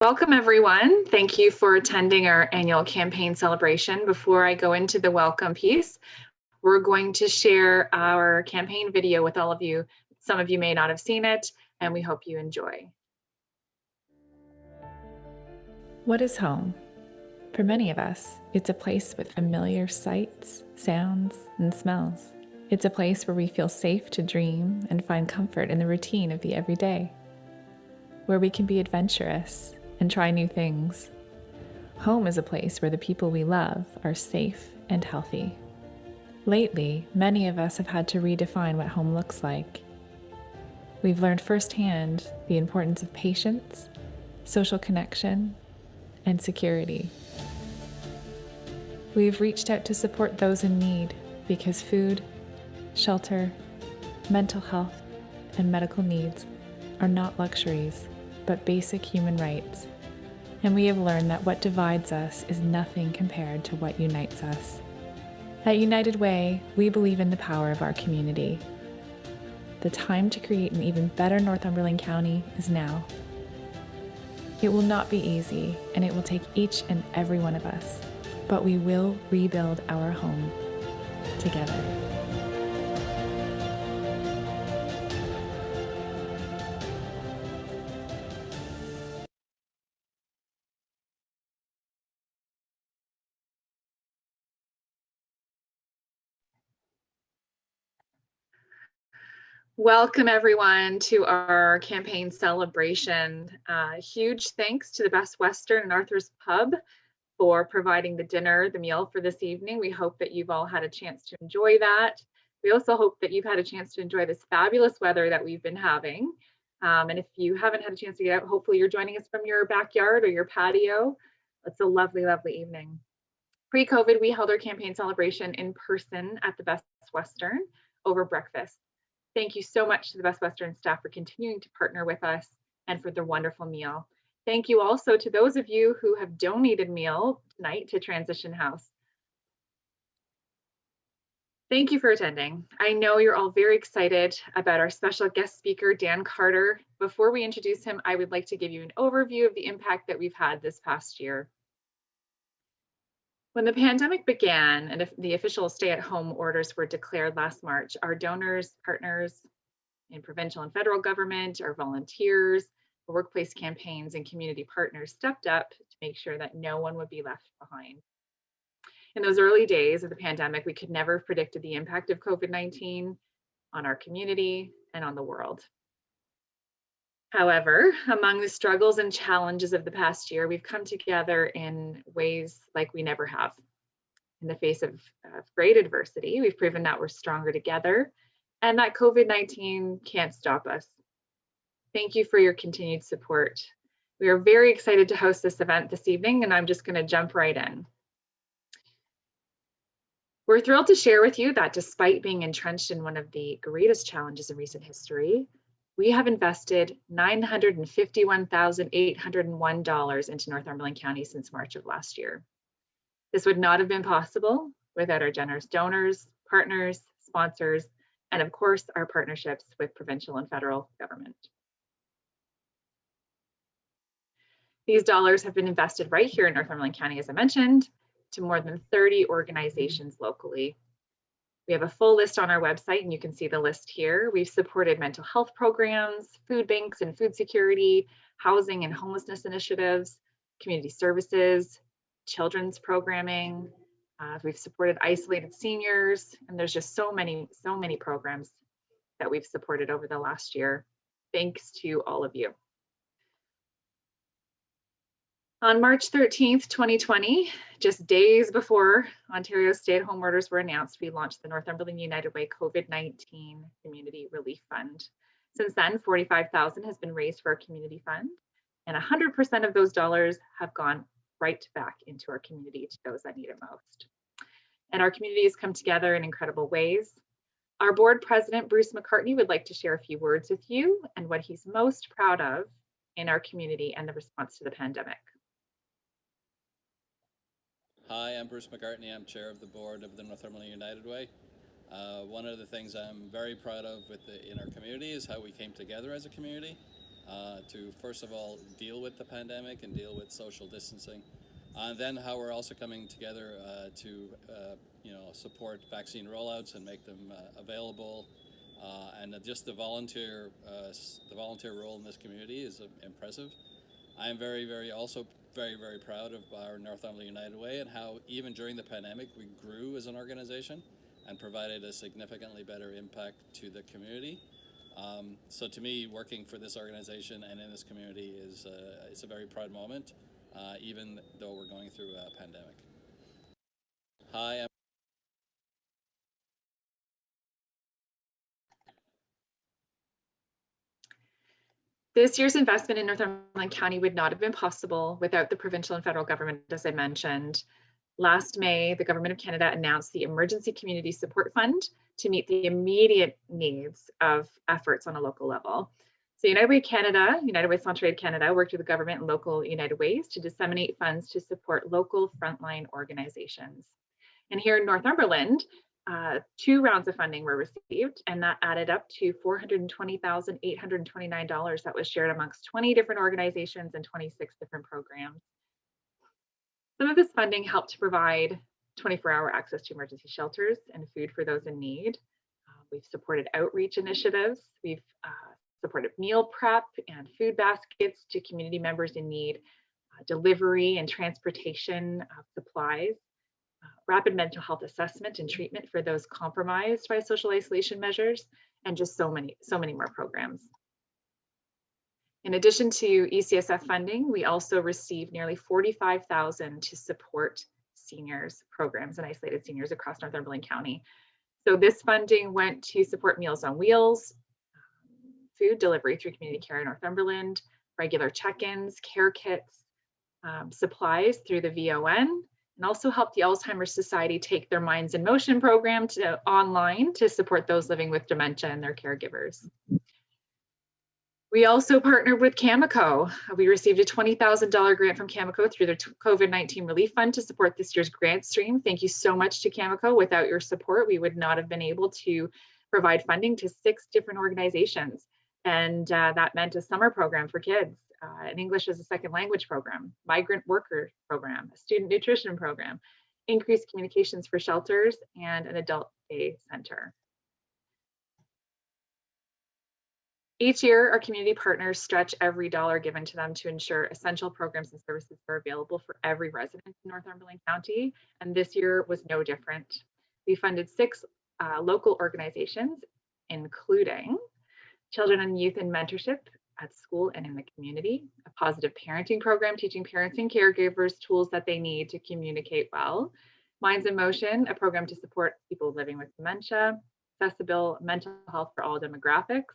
Welcome, everyone. Thank you for attending our annual campaign celebration. Before I go into the welcome piece, we're going to share our campaign video with all of you. Some of you may not have seen it, and we hope you enjoy. What is home? For many of us, it's a place with familiar sights, sounds, and smells. It's a place where we feel safe to dream and find comfort in the routine of the everyday, where we can be adventurous and try new things. Home is a place where the people we love are safe and healthy. Lately, many of us have had to redefine what home looks like. We've learned firsthand the importance of patience, social connection, and security. We've reached out to support those in need because food, shelter, mental health, and medical needs are not luxuries, but basic human rights. And we have learned that what divides us is nothing compared to what unites us. At United Way, we believe in the power of our community. The time to create an even better Northumberland County is now. It will not be easy, and it will take each and every one of us, but we will rebuild our home together. Welcome, everyone, to our campaign celebration. Huge thanks to the Best Western and Arthur's Pub for providing the meal for this evening. We hope that you've all had a chance to enjoy that. We also hope that you've had a chance to enjoy this fabulous weather that we've been having. And if you haven't had a chance to get out, hopefully you're joining us from your backyard or your patio. It's a lovely, lovely evening. Pre-COVID, we held our campaign celebration in person at the Best Western over breakfast. Thank you so much to the Best Western staff for continuing to partner with us and for the wonderful meal. Thank you also to those of you who have donated meal tonight to Transition House. Thank you for attending. I know you're all very excited about our special guest speaker, Dan Carter. Before we introduce him, I would like to give you an overview of the impact that we've had this past year. When the pandemic began and the official stay-at-home orders were declared last March, our donors, partners in provincial and federal government, our volunteers, workplace campaigns, and community partners stepped up to make sure that no one would be left behind. In those early days of the pandemic, we could never have predicted the impact of COVID-19 on our community and on the world. However, among the struggles and challenges of the past year, we've come together in ways like we never have. In the face of great adversity, we've proven that we're stronger together and that COVID-19 can't stop us. Thank you for your continued support. We are very excited to host this event this evening, and I'm just going to jump right in. We're thrilled to share with you that despite being entrenched in one of the greatest challenges in recent history, we have invested $951,801 into Northumberland County since March of last year. This would not have been possible without our generous donors, partners, sponsors, and of course, our partnerships with provincial and federal government. These dollars have been invested right here in Northumberland County, as I mentioned, to more than 30 organizations locally. We have a full list on our website, and you can see the list here. We've supported mental health programs, food banks and food security, housing and homelessness initiatives, community services, children's programming. We've supported isolated seniors, and there's just so many programs that we've supported over the last year. Thanks to all of you. On March 13th, 2020, just days before Ontario's stay-at-home orders were announced, we launched the Northumberland United Way COVID-19 Community Relief Fund. Since then, $45,000 has been raised for our community fund, and 100% of those dollars have gone right back into our community to those that need it most. And our community has come together in incredible ways. Our board president, Bruce McCartney, would like to share a few words with you and what he's most proud of in our community and the response to the pandemic. Hi, I'm Bruce McCartney. I'm chair of the board of the Northumberland United Way. One of the things I'm very proud of in our community is how we came together as a community. to first of all deal with the pandemic and deal with social distancing, and then how we're also coming together to support vaccine rollouts and make them available, and just the volunteer role in this community is impressive. I am also very proud of our Northumberland United Way and how even during the pandemic we grew as an organization and provided a significantly better impact to the community. So to me, working for this organization and in this community is it's a very proud moment, even though we're going through a pandemic. Hi, I'm This year's investment in Northumberland County would not have been possible without the provincial and federal government, as I mentioned. Last May, the Government of Canada announced the Emergency Community Support Fund to meet the immediate needs of efforts on a local level. So United Way Canada, United Way Centraide Canada, worked with the government and local United Ways to disseminate funds to support local frontline organizations. And here in Northumberland, 2 rounds of funding were received, and that added up to $420,829 that was shared amongst 20 different organizations and 26 different programs. Some of this funding helped to provide 24-hour access to emergency shelters and food for those in need. We've supported outreach initiatives. We've supported meal prep and food baskets to community members in need, delivery and transportation of supplies, rapid mental health assessment and treatment for those compromised by social isolation measures, and just so many more programs. In addition to ECSF funding, we also received nearly $45,000 to support seniors programs and isolated seniors across Northumberland County. So this funding went to support Meals on Wheels, food delivery through community care in Northumberland, regular check-ins, care kits, supplies through the VON, and also helped the Alzheimer's Society take their Minds in Motion program to online to support those living with dementia and their caregivers. We also partnered with Cameco. We received a $20,000 grant from Cameco through their COVID-19 Relief Fund to support this year's grant stream. Thank you so much to Cameco. Without your support, we would not have been able to provide funding to 6 different organizations. And that meant a summer program for kids, an English as a second language program, migrant worker program, a student nutrition program, increased communications for shelters, and an adult day center. Each year, our community partners stretch every dollar given to them to ensure essential programs and services are available for every resident in Northumberland County, and this year was no different. We funded 6 local organizations, including Children and Youth in Mentorship at school and in the community, a positive parenting program teaching parents and caregivers tools that they need to communicate well, Minds in Motion, a program to support people living with dementia, accessible mental health for all demographics,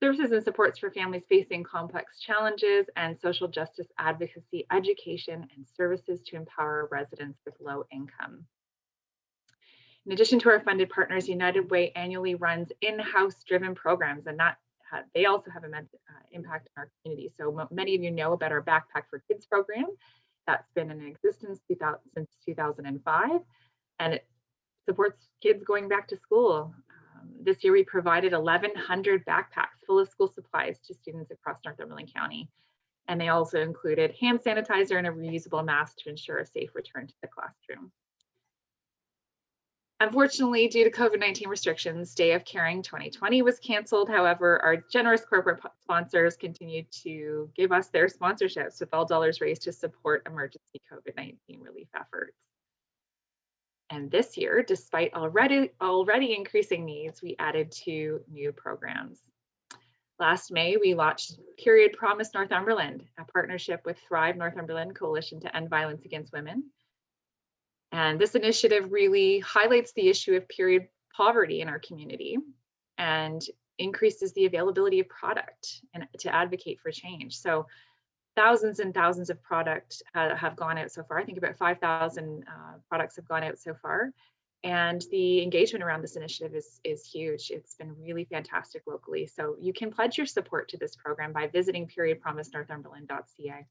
services and supports for families facing complex challenges, and social justice advocacy, education, and services to empower residents with low income. In addition to our funded partners, United Way annually runs in-house driven programs, and that they also have immense impact on our community. So many of you know about our Backpack for Kids program. That's been in existence since 2005, and it supports kids going back to school. This year, we provided 1,100 backpacks full of school supplies to students across Northumberland County. And they also included hand sanitizer and a reusable mask to ensure a safe return to the classroom. Unfortunately, due to COVID-19 restrictions, Day of Caring 2020 was canceled. However, our generous corporate sponsors continued to give us their sponsorships, with all dollars raised to support emergency COVID-19 relief efforts. And this year, despite already increasing needs, we added 2 new programs. Last May, we launched Period Promise Northumberland, a partnership with Thrive Northumberland Coalition to End Violence Against Women. And this initiative really highlights the issue of period poverty in our community and increases the availability of product and to advocate for change. So thousands and thousands of products have gone out so far. I think about 5,000 products have gone out so far. And the engagement around this initiative is huge. It's been really fantastic locally. So you can pledge your support to this program by visiting periodpromisenorthumberland.ca.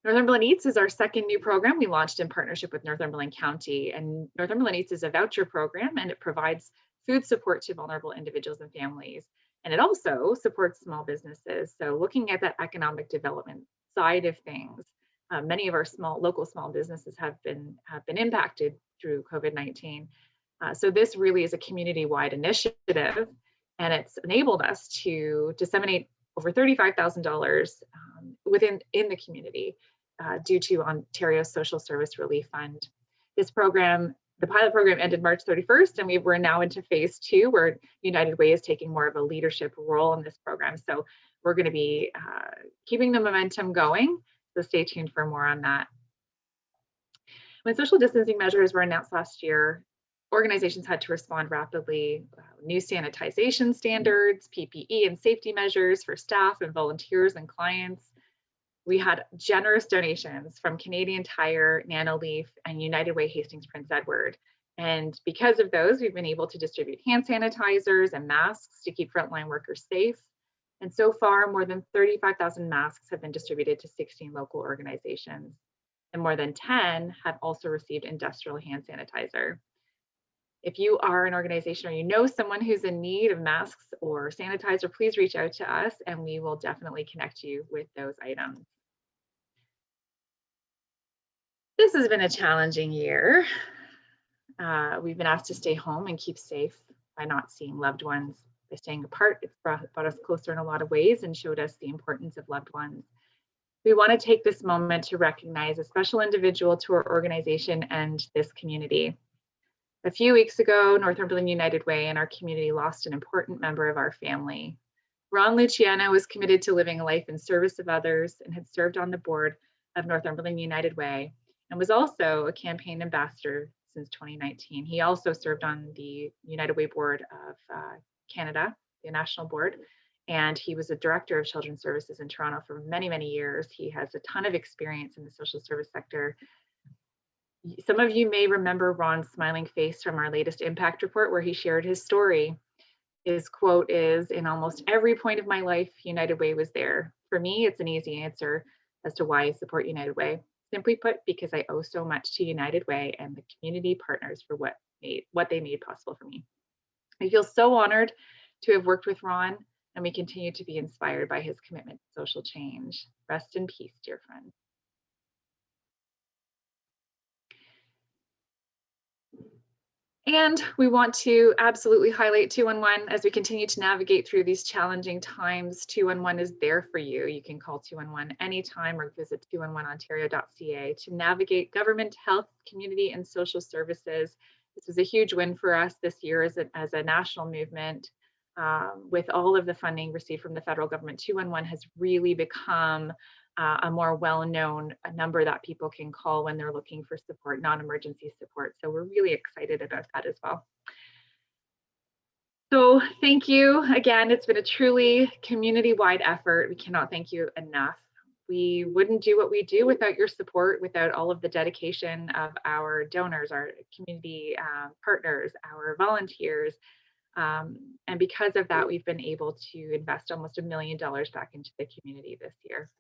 Northumberland Eats is our 2nd new program we launched in partnership with Northumberland County. And Northumberland Eats is a voucher program, and it provides food support to vulnerable individuals and families. And it also supports small businesses. So looking at that economic development side of things, many of our local small businesses have been impacted through COVID-19. So this really is a community-wide initiative, and it's enabled us to disseminate over $35,000 in the community due to Ontario's Social Service Relief Fund. This program, the pilot program, ended March 31st, and we're now into phase 2, where United Way is taking more of a leadership role in this program. So we're going to be keeping the momentum going. So stay tuned for more on that. When social distancing measures were announced last year, organizations had to respond rapidly. New sanitization standards, PPE and safety measures for staff and volunteers and clients. We had generous donations from Canadian Tire, Nanoleaf, and United Way Hastings Prince Edward. And because of those, we've been able to distribute hand sanitizers and masks to keep frontline workers safe. And so far, more than 35,000 masks have been distributed to 16 local organizations. And more than 10 have also received industrial hand sanitizer. If you are an organization or you know someone who's in need of masks or sanitizer, please reach out to us and we will definitely connect you with those items. This has been a challenging year. We've been asked to stay home and keep safe by not seeing loved ones. By staying apart, it's brought us closer in a lot of ways and showed us the importance of loved ones. We want to take this moment to recognize a special individual to our organization and this community. A few weeks ago, Northumberland United Way and our community lost an important member of our family. Ron Luciano was committed to living a life in service of others and had served on the board of Northumberland United Way and was also a campaign ambassador since 2019. He also served on the United Way board of Canada, the national board, and he was a director of children's services in Toronto for many, many years. He has a ton of experience in the social service sector. Some of you may remember Ron's smiling face from our latest impact report where he shared his story. His quote is, "In almost every point of my life, United Way was there. For me, it's an easy answer as to why I support United Way. Simply put, because I owe so much to United Way and the community partners for what they made possible for me." I feel so honored to have worked with Ron, and we continue to be inspired by his commitment to social change. Rest in peace, dear friend. And we want to absolutely highlight 211 as we continue to navigate through these challenging times. 211 is there for you. You can call 211 anytime or visit 211ontario.ca to navigate government, health, community, and social services. This was a huge win for us this year as a national movement. With all of the funding received from the federal government, 211 has really become a more well-known number that people can call when they're looking for support, non-emergency support. So we're really excited about that as well. So thank you again. It's been a truly community-wide effort. We cannot thank you enough. We wouldn't do what we do without your support, without all of the dedication of our donors, our community partners, our volunteers. And because of that, we've been able to invest almost $1 million back into the community this year.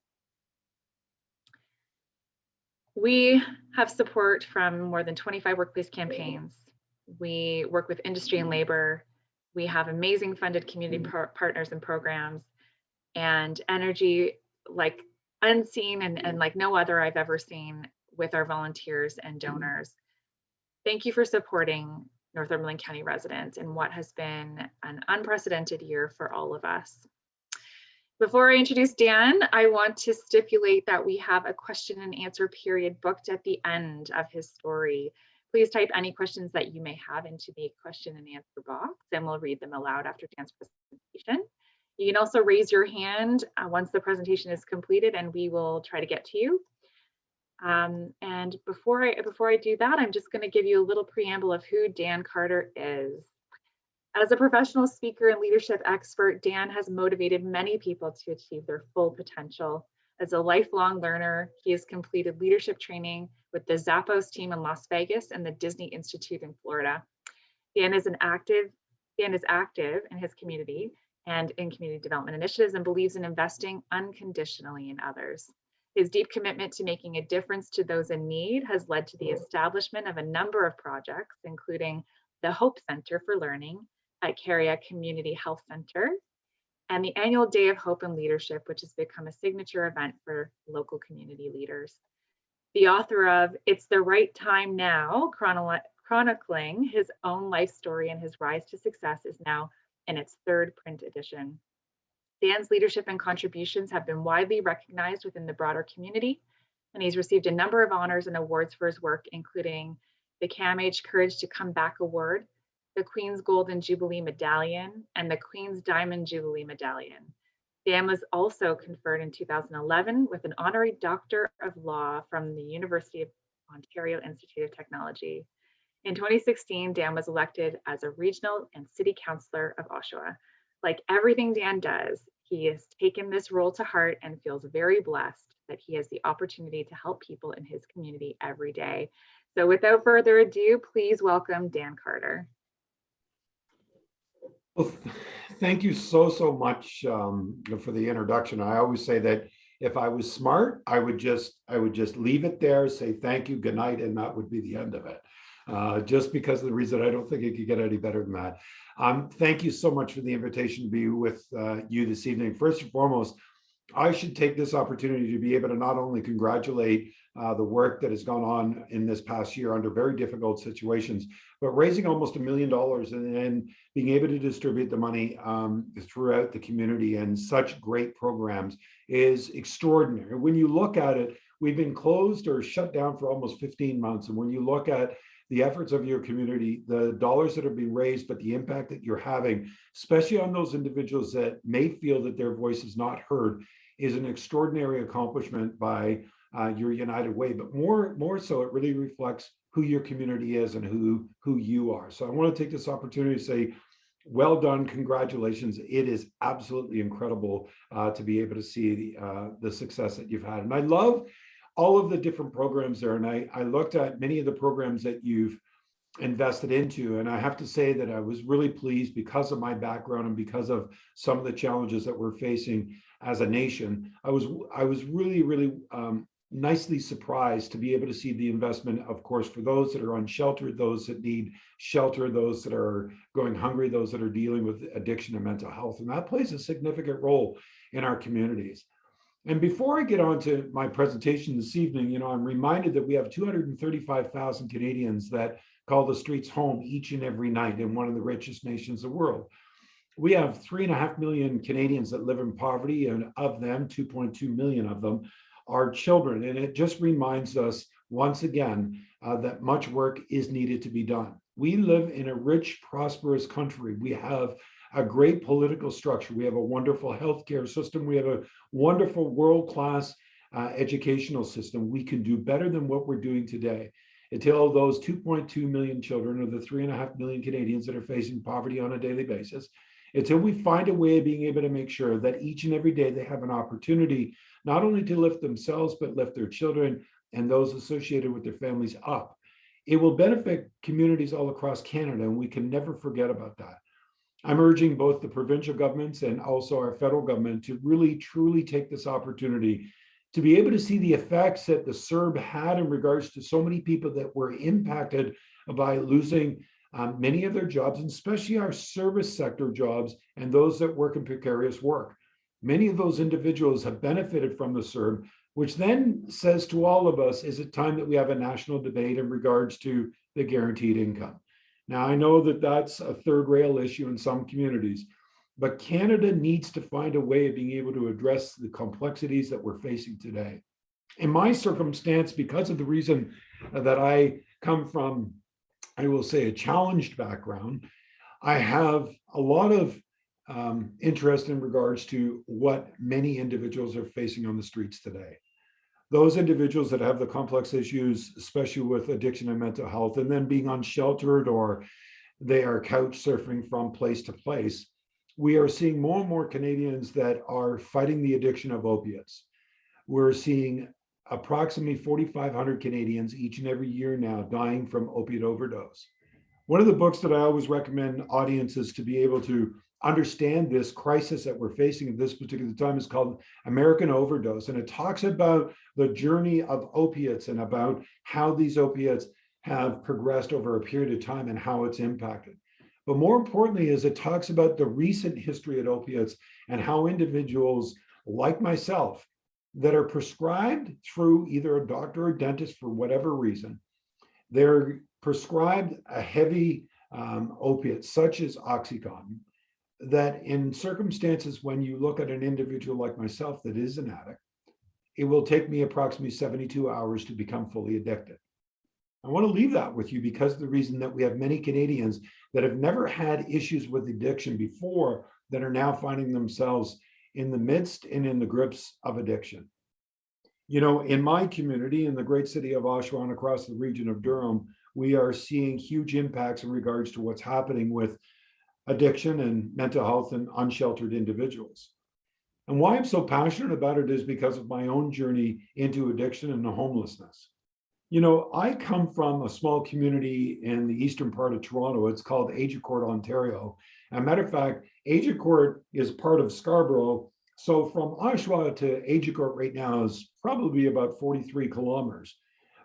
We have support from more than 25 workplace campaigns. We work with industry and labor. We have amazing funded community partners and programs, and energy like unseen and like no other I've ever seen with our volunteers and donors. Thank you for supporting Northumberland County residents in what has been an unprecedented year for all of us. Before I introduce Dan, I want to stipulate that we have a question and answer period booked at the end of his story. Please type any questions that you may have into the question and answer box, and we'll read them aloud after Dan's presentation. You can also raise your hand once the presentation is completed, and we will try to get to you. And before I do that, I'm just going to give you a little preamble of who Dan Carter is. As a professional speaker and leadership expert, Dan has motivated many people to achieve their full potential. As a lifelong learner, he has completed leadership training with the Zappos team in Las Vegas and the Disney Institute in Florida. Dan is active in his community and in community development initiatives and believes in investing unconditionally in others. His deep commitment to making a difference to those in need has led to the establishment of a number of projects, including the Hope Center for Learning at Caria Community Health Center, and the annual Day of Hope and Leadership, which has become a signature event for local community leaders. The author of It's the Right Time Now, chronicling his own life story and his rise to success, is now in its third print edition. Dan's leadership and contributions have been widely recognized within the broader community, and he's received a number of honors and awards for his work, including the CAMH Courage to Come Back Award, the Queen's Golden Jubilee Medallion, and the Queen's Diamond Jubilee Medallion. Dan was also conferred in 2011 with an honorary Doctor of Law from the University of Ontario Institute of Technology. In 2016, Dan was elected as a regional and city councillor of Oshawa. Like everything Dan does, he has taken this role to heart and feels very blessed that he has the opportunity to help people in his community every day. So without further ado, please welcome Dan Carter. Well, thank you so much for the introduction. I always say that if I was smart, I would just leave it there, say thank you, good night, and that would be the end of it. Just because of the reason I don't think it could get any better than that. Thank you so much for the invitation to be with you this evening. First and foremost, I should take this opportunity to be able to not only congratulate the work that has gone on in this past year under very difficult situations, but raising almost $1 million and then being able to distribute the money throughout the community and such great programs is extraordinary. When you look at it, we've been closed or shut down for almost 15 months. And when you look at the efforts of your community, the dollars that are being raised, but the impact that you're having, especially on those individuals that may feel that their voice is not heard, is an extraordinary accomplishment by your United Way. But more so, it really reflects who your community is and who you are. So I want to take this opportunity to say, well done, congratulations. It is absolutely incredible to be able to see the success that you've had. And I love all of the different programs there. And I looked at many of the programs that you've invested into. And I have to say that I was really pleased because of my background and because of some of the challenges that we're facing as a nation. I was really nicely surprised to be able to see the investment, of course, for those that are unsheltered, those that need shelter, those that are going hungry, those that are dealing with addiction and mental health. And that plays a significant role in our communities. And before I get on to my presentation this evening, I'm reminded that we have 235,000 Canadians that call the streets home each and every night in one of the richest nations of the world. We have 3.5 million Canadians that live in poverty, and of them, 2.2 million of them are children. And it just reminds us once again that much work is needed to be done. We live in a rich, prosperous country. We have a great political structure. We have a wonderful healthcare system. We have a wonderful world-class educational system. We can do better than what we're doing today. Until those 2.2 million children, or the 3.5 million Canadians that are facing poverty on a daily basis, until we find a way of being able to make sure that each and every day they have an opportunity not only to lift themselves, but lift their children and those associated with their families up, it will benefit communities all across Canada, and we can never forget about that. I'm urging both the provincial governments and also our federal government to really, truly take this opportunity to be able to see the effects that the CERB had in regards to so many people that were impacted by losing many of their jobs, and especially our service sector jobs and those that work in precarious work. Many of those individuals have benefited from the CERB, which then says to all of us, is it time that we have a national debate in regards to the guaranteed income? Now, I know that that's a third rail issue in some communities, but Canada needs to find a way of being able to address the complexities that we're facing today. In my circumstance, because of the reason that I come from, I will say, a challenged background, I have a lot of interest in regards to what many individuals are facing on the streets today. Those individuals that have the complex issues, especially with addiction and mental health, and then being unsheltered or they are couch surfing from place to place, we are seeing more and more Canadians that are fighting the addiction of opiates. We're seeing approximately 4,500 Canadians each and every year now dying from opiate overdose. One of the books that I always recommend audiences to be able to understand this crisis that we're facing at this particular time is called American Overdose. And it talks about the journey of opiates and about how these opiates have progressed over a period of time and how it's impacted. But more importantly is it talks about the recent history of opiates and how individuals like myself that are prescribed through either a doctor or dentist for whatever reason, they're prescribed a heavy opiate such as Oxycontin, that in circumstances when you look at an individual like myself that is an addict, it will take me approximately 72 hours to become fully addicted. I want to leave that with you because of the reason that we have many Canadians that have never had issues with addiction before that are now finding themselves in the midst and in the grips of addiction. You know, in my community, in the great city of Oshawa and across the region of Durham, we are seeing huge impacts in regards to what's happening with addiction and mental health and unsheltered individuals. And why I'm so passionate about it is because of my own journey into addiction and homelessness. You know, I come from a small community in the eastern part of Toronto. It's called Agincourt, Ontario. As a matter of fact, Agincourt is part of Scarborough. So from Oshawa to Agincourt right now is probably about 43 kilometers.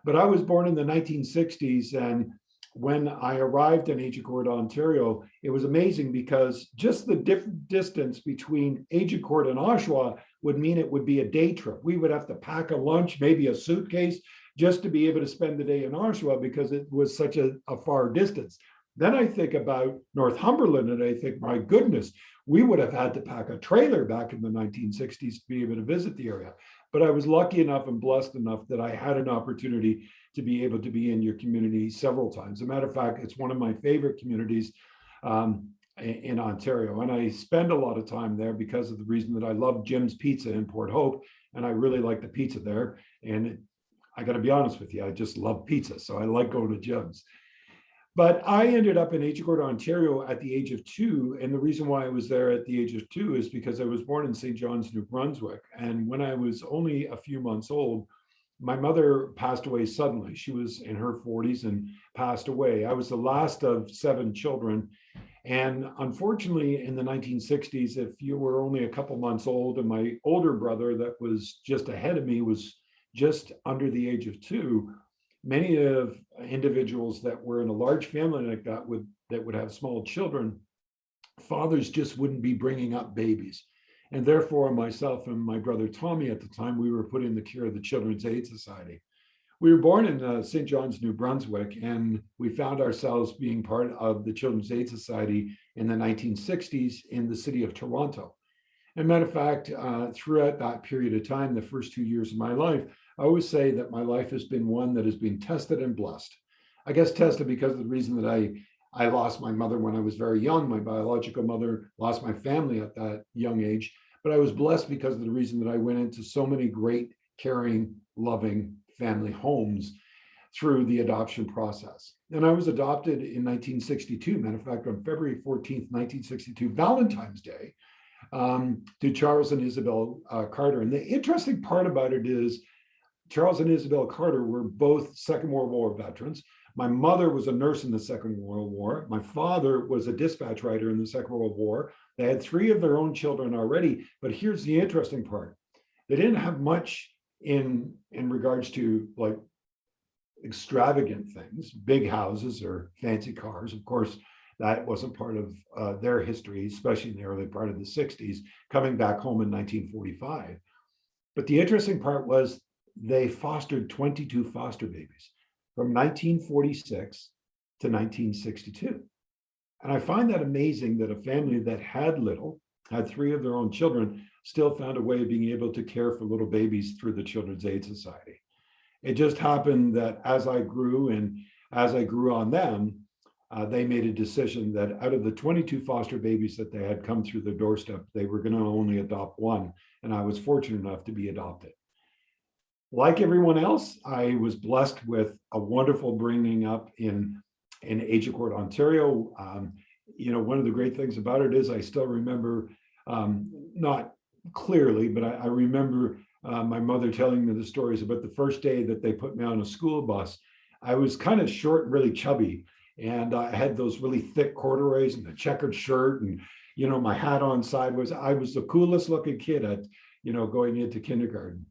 But I was born in the 1960s, and when I arrived in Agincourt, Ontario, it was amazing because just the different distance between Agincourt and Oshawa would mean it would be a day trip. We would have to pack a lunch, maybe a suitcase, just to be able to spend the day in Oshawa because it was such a far distance. Then I think about Northumberland and I think, my goodness, we would have had to pack a trailer back in the 1960s to be able to visit the area. But I was lucky enough and blessed enough that I had an opportunity to be able to be in your community several times. As a matter of fact, it's one of my favorite communities in Ontario. And I spend a lot of time there because of the reason that I love Jim's Pizza in Port Hope. And I really like the pizza there. And I got to be honest with you, I just love pizza. So I like going to Jim's. But I ended up in Agincourt, Ontario at the age of 2. And the reason why I was there at the age of 2 is because I was born in St. John's, New Brunswick. And when I was only a few months old, my mother passed away suddenly. She was in her 40s and passed away. I was the last of 7 children. And unfortunately, in the 1960s, if you were only a couple months old and my older brother that was just ahead of me was just under the age of 2, many of individuals that were in a large family like that would have small children, fathers just wouldn't be bringing up babies. And therefore, myself and my brother Tommy at the time, we were put in the care of the Children's Aid Society. We were born in St. John's, New Brunswick, and we found ourselves being part of the Children's Aid Society in the 1960s in the city of Toronto. As a matter of fact, throughout that period of time, the first 2 years of my life, I always say that my life has been one that has been tested and blessed. I guess tested because of the reason that I lost my mother when I was very young. My biological mother lost my family at that young age, but I was blessed because of the reason that I went into so many great, caring, loving family homes through the adoption process. And I was adopted in 1962. Matter of fact, on February 14th, 1962, Valentine's Day, to Charles and Isabel Carter. And the interesting part about it is Charles and Isabel Carter were both Second World War veterans. My mother was a nurse in the Second World War. My father was a dispatch writer in the Second World War. They had 3 of their own children already. But here's the interesting part. They didn't have much in regards to like extravagant things, big houses or fancy cars. Of course, that wasn't part of their history, especially in the early part of the 60s, coming back home in 1945. But the interesting part was they fostered 22 foster babies from 1946 to 1962. And I find that amazing that a family that had 3 of their own children, still found a way of being able to care for little babies through the Children's Aid Society. It just happened that as I grew and as I grew on them, they made a decision that out of the 22 foster babies that they had come through their doorstep, they were going to only adopt 1. And I was fortunate enough to be adopted. Like everyone else, I was blessed with a wonderful bringing up in Agincourt, Ontario. You know, one of the great things about it is I still remember, not clearly, but I remember my mother telling me the stories about the first day that they put me on a school bus. I was kind of short, really chubby, and I had those really thick corduroys and the checkered shirt, and you know, my hat on sideways. I was the coolest looking kid at, you know, going into kindergarten.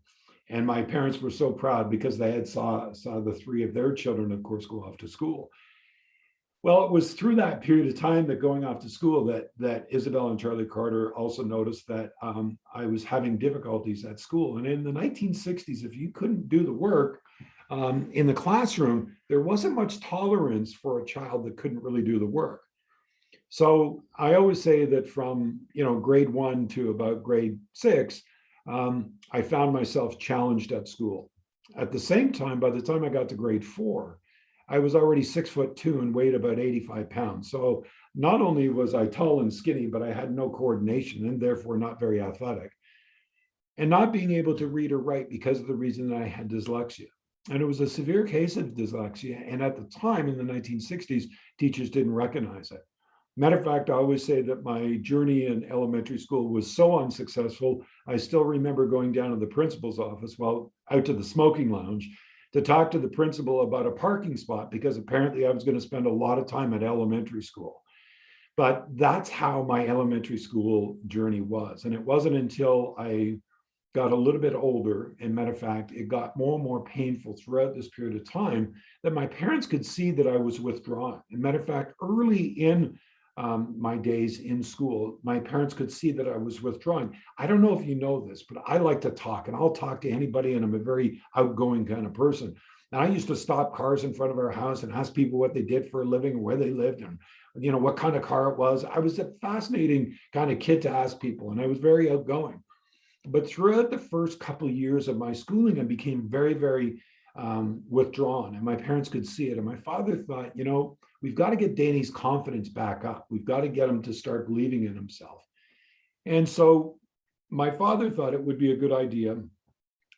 And my parents were so proud because they had saw the 3 of their children, of course, go off to school. Well, it was through that period of time that going off to school that Isabel and Charlie Carter also noticed that I was having difficulties at school. And in the 1960s, if you couldn't do the work in the classroom, there wasn't much tolerance for a child that couldn't really do the work. So I always say that from grade 1 to about grade 6, I found myself challenged at school. At the same time, by the time I got to grade 4, I was already 6'2" and weighed about 85 pounds. So not only was I tall and skinny, but I had no coordination and therefore not very athletic. And not being able to read or write because of the reason that I had dyslexia. And it was a severe case of dyslexia. And at the time in the 1960s, teachers didn't recognize it. Matter of fact, I always say that my journey in elementary school was so unsuccessful. I still remember going down to the principal's office, well, out to the smoking lounge, to talk to the principal about a parking spot because apparently I was going to spend a lot of time at elementary school. But that's how my elementary school journey was. And it wasn't until I got a little bit older, and matter of fact, it got more and more painful throughout this period of time, that my parents could see that I was withdrawn. And matter of fact, early in my days in school, my parents could see that I was withdrawing. I don't know if you know this, but I like to talk, and I'll talk to anybody, and I'm a very outgoing kind of person. And I used to stop cars in front of our house and ask people what they did for a living and where they lived and what kind of car it was. I was a fascinating kind of kid to ask people, and I was very outgoing. But throughout the first couple of years of my schooling, I became very, very withdrawn, and my parents could see it. And my father thought, we've got to get Danny's confidence back up. We've got to get him to start believing in himself. And so my father thought it would be a good idea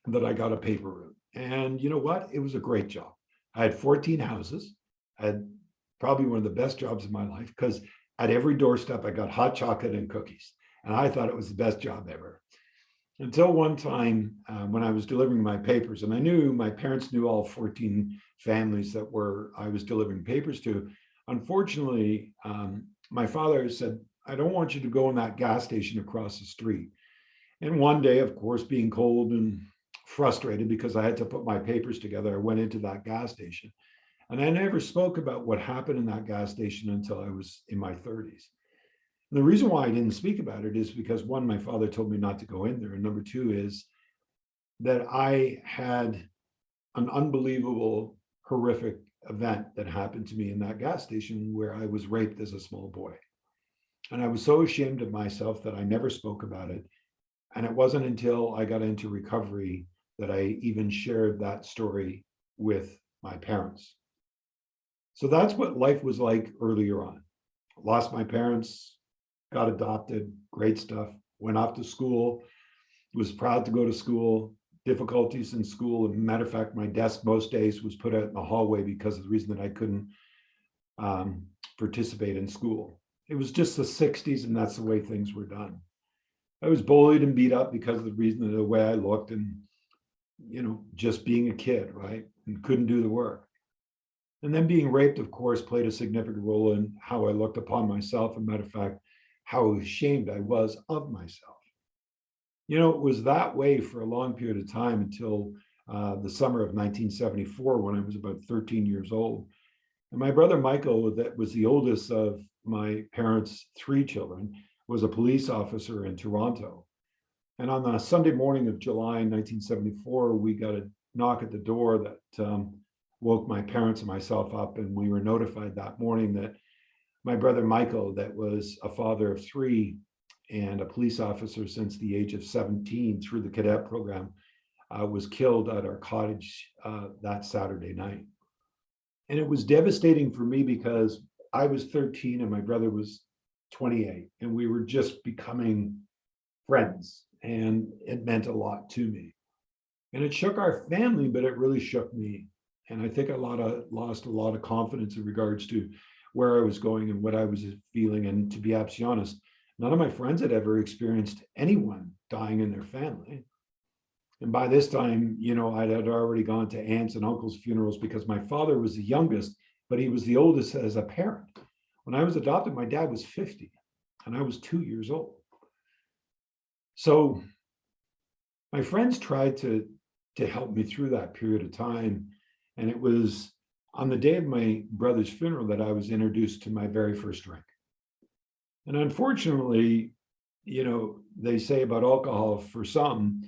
that I got a paper route. And you know what? It was a great job. I had 14 houses. I had probably one of the best jobs of my life, because at every doorstep, I got hot chocolate and cookies. And I thought it was the best job ever. Until one time when I was delivering my papers, and I knew my parents knew all 14 families that I was delivering papers to. Unfortunately, my father said, I don't want you to go in that gas station across the street. And one day, of course, being cold and frustrated because I had to put my papers together, I went into that gas station. And I never spoke about what happened in that gas station until I was in my 30s. The reason why I didn't speak about it is because, one, my father told me not to go in there. And number two is that I had an unbelievable, horrific event that happened to me in that gas station where I was raped as a small boy. And I was so ashamed of myself that I never spoke about it. And it wasn't until I got into recovery that I even shared that story with my parents. So that's what life was like earlier on. Lost my parents, got adopted, great stuff, went off to school, was proud to go to school, difficulties in school. As a matter of fact, my desk most days was put out in the hallway because of the reason that I couldn't participate in school. It was just the 60s, and that's the way things were done. I was bullied and beat up because of the reason of the way I looked and, just being a kid, right? And couldn't do the work. And then being raped, of course, played a significant role in how I looked upon myself. As a matter of fact, how ashamed I was of myself. It was that way for a long period of time until the summer of 1974, when I was about 13 years old. And my brother Michael, that was the oldest of my parents' 3 children, was a police officer in Toronto. And on the Sunday morning of July 1974, we got a knock at the door that woke my parents and myself up. And we were notified that morning that my brother Michael, that was a father of 3 and a police officer since the age of 17 through the cadet program, was killed at our cottage that Saturday night. And it was devastating for me because I was 13 and my brother was 28, and we were just becoming friends, and it meant a lot to me. And it shook our family, but it really shook me. And I think I lost a lot of confidence in regards to where I was going and what I was feeling. And to be absolutely honest, none of my friends had ever experienced anyone dying in their family. And by this time, I had already gone to aunts and uncles' funerals because my father was the youngest, but he was the oldest as a parent. When I was adopted, my dad was 50 and I was 2 years old. So my friends tried to help me through that period of time. And it was on the day of my brother's funeral that I was introduced to my very first drink. And unfortunately, they say about alcohol, for some,